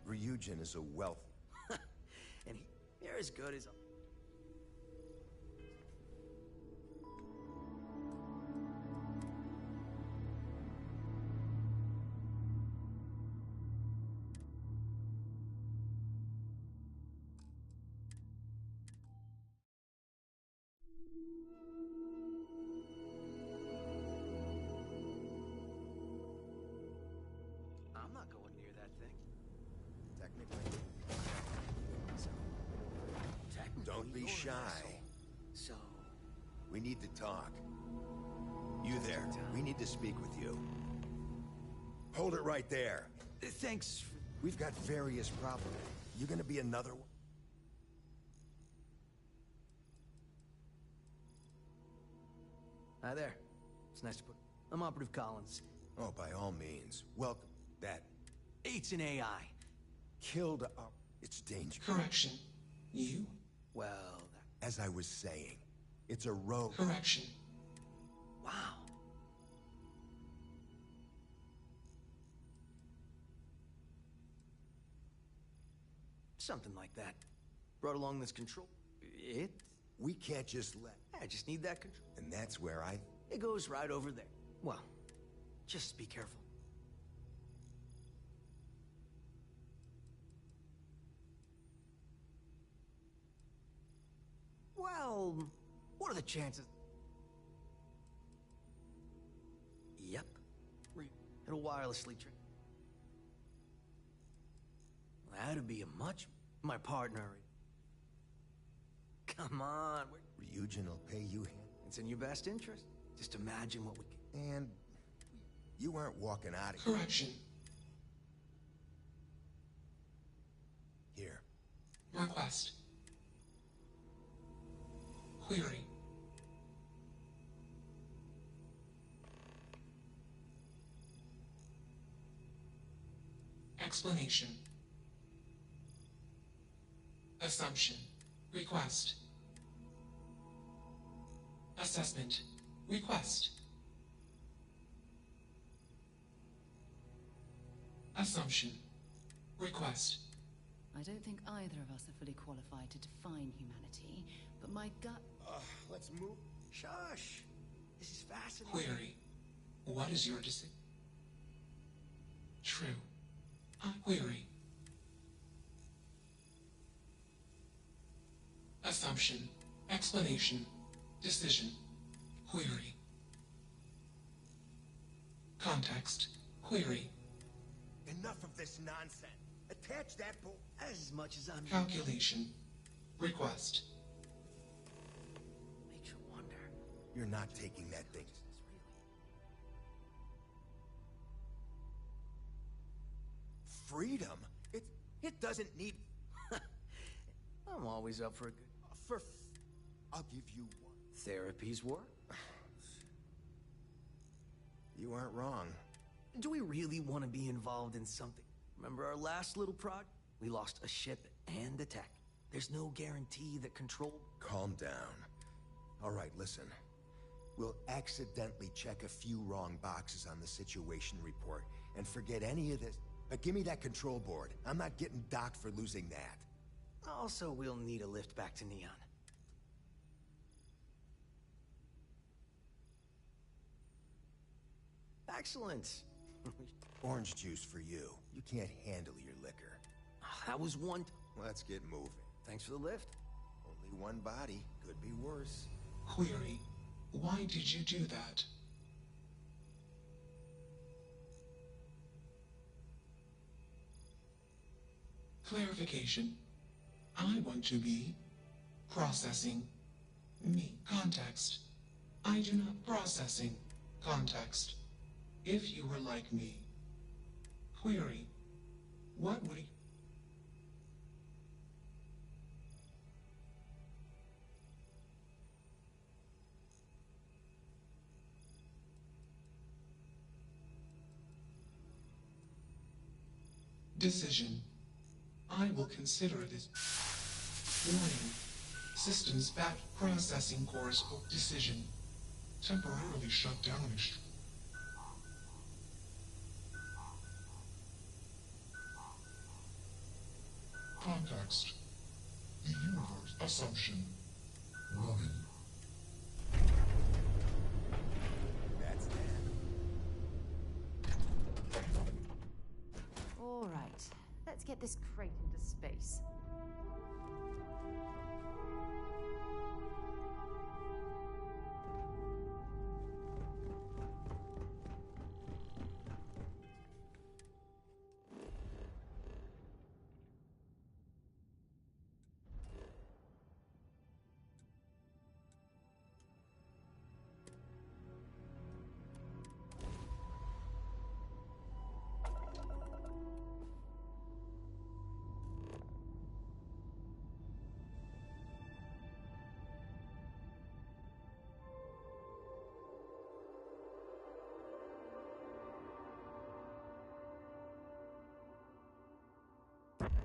Speaker 6: Ryujin is a wealthy...
Speaker 8: And you're as good as... I'm not going near that thing.
Speaker 6: Technically. Don't be shy.
Speaker 8: So...
Speaker 6: We need to talk. You there. We need to speak with you. Hold it right there.
Speaker 8: Thanks.
Speaker 6: We've got various problems. You gonna be another one?
Speaker 8: Hi there. It's nice to put... I'm Operative Collins.
Speaker 6: Oh, by all means. Welcome. That...
Speaker 8: It's an AI.
Speaker 6: Killed It's dangerous.
Speaker 10: Correction. You?
Speaker 8: Well,
Speaker 6: as I was saying, it's a rogue.
Speaker 10: Correction.
Speaker 8: Wow. Something like that. Brought along this control... It?
Speaker 6: We can't just let...
Speaker 8: I just need that control.
Speaker 6: And that's where I...
Speaker 8: It goes right over there. Well, just be careful. Well, what are the chances? Yep. It'll wirelessly train. That'd be a much... My partner... Come on.
Speaker 6: Ryujin will pay you...
Speaker 8: It's in your best interest. Just imagine what we can...
Speaker 6: And... You aren't walking out of here.
Speaker 10: Correction.
Speaker 6: Here.
Speaker 10: Request. Query. Explanation. Assumption. Request. Assessment. Request. Assumption. Request.
Speaker 15: I don't think either of us are fully qualified to define humanity, but my gut...
Speaker 6: Let's move.
Speaker 8: Shush! This is fascinating.
Speaker 10: Query. What is your decision? True. Query. Assumption. Explanation. Decision. Query. Context. Query.
Speaker 6: Enough of this nonsense. Attach that bull...
Speaker 8: As much as I'm...
Speaker 10: Calculation. Request.
Speaker 8: Makes you wonder.
Speaker 6: You're not taking that thing. Freedom? It doesn't need...
Speaker 8: I'm always up for a good...
Speaker 6: I'll give you one.
Speaker 8: Therapy's work?
Speaker 6: You aren't wrong.
Speaker 8: Do we really want to be involved in something? Remember our last little project? We lost a ship and a tech. There's no guarantee that control...
Speaker 6: Calm down. All right, listen. We'll accidentally check a few wrong boxes on the situation report and forget any of this. But give me that control board. I'm not getting docked for losing that.
Speaker 8: Also, we'll need a lift back to Neon. Excellent.
Speaker 6: Orange juice for you. You can't handle your liquor.
Speaker 8: That was one...
Speaker 6: Let's get moving.
Speaker 8: Thanks for the lift.
Speaker 6: Only one body. Could be worse.
Speaker 10: Query. Why did you do that? Clarification. I want to be processing me. Context. I do not processing. Context. If you were like me. Query. What would you... Decision. I will consider this. Warning. Systems batch processing course book decision. Temporarily shut down. Context. The universe assumption. Running.
Speaker 6: That's that.
Speaker 15: All right, let's get this crate into space.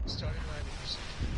Speaker 3: Starting landing procedure.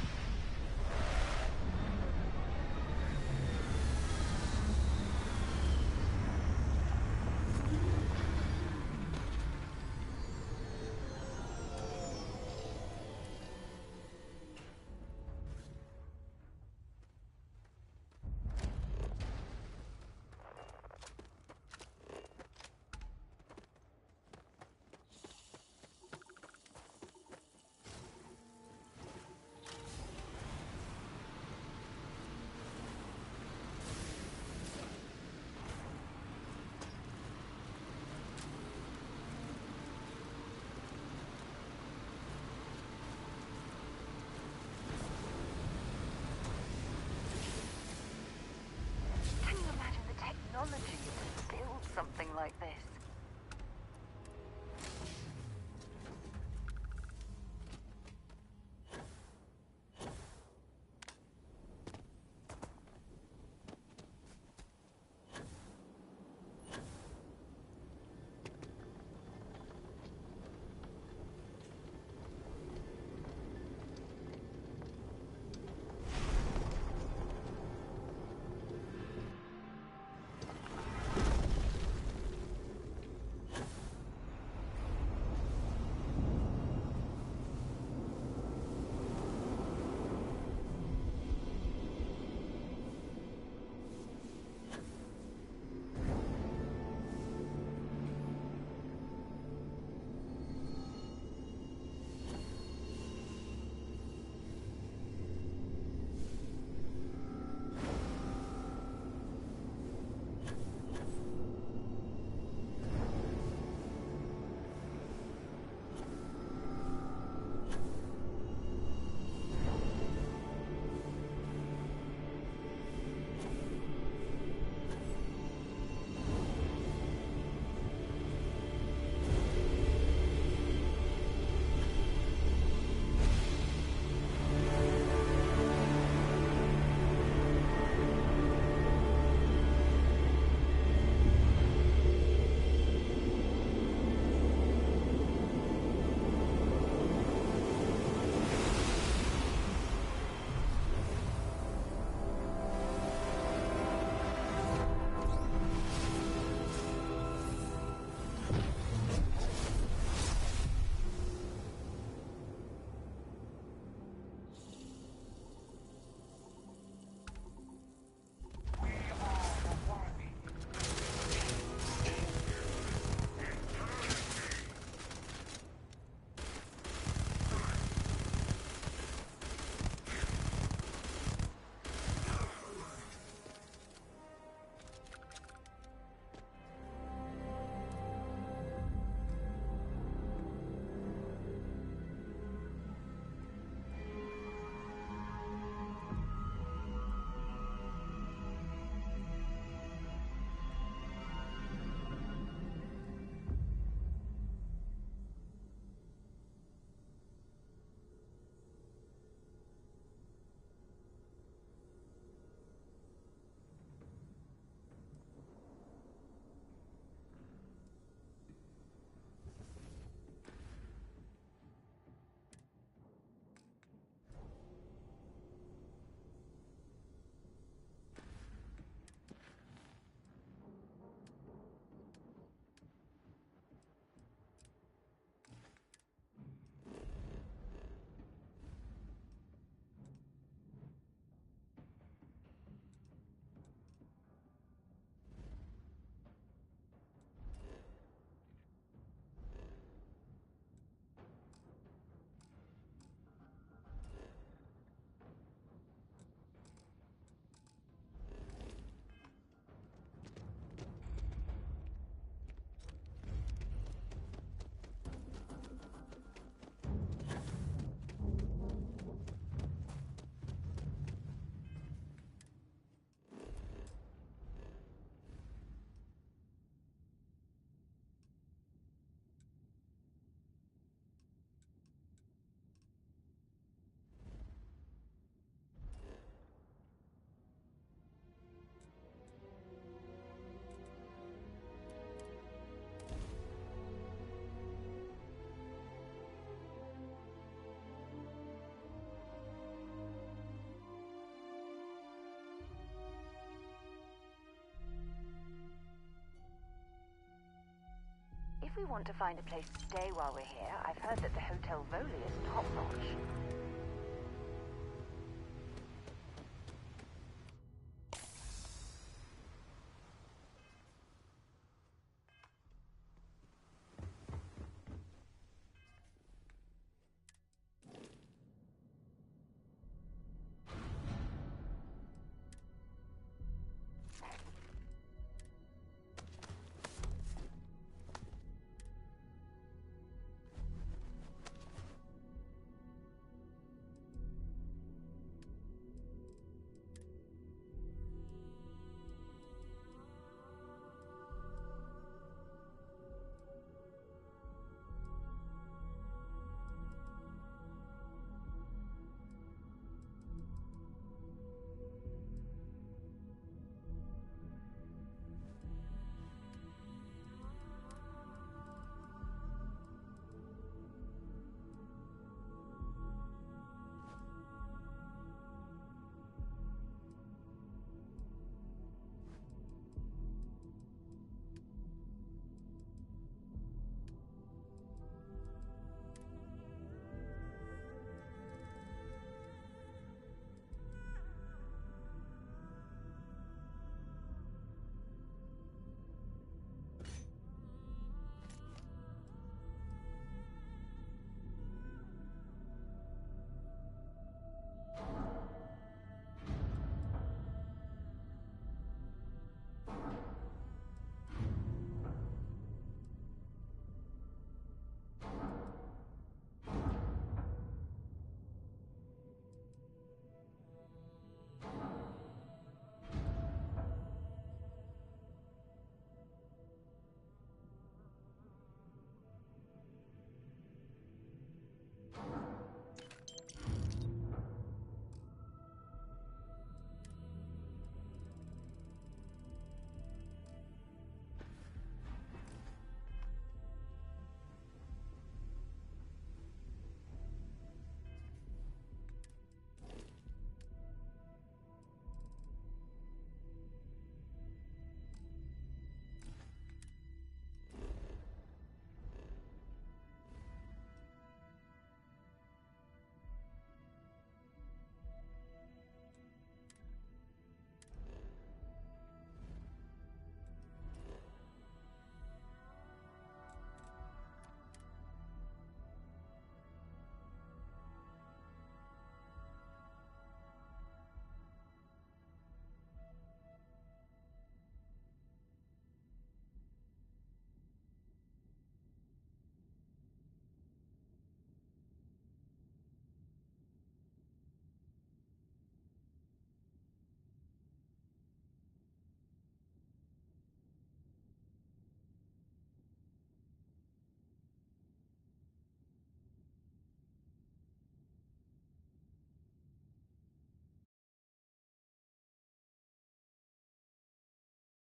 Speaker 1: we want to find a place to stay while we're here, I've heard that the Hotel Voli is top-notch.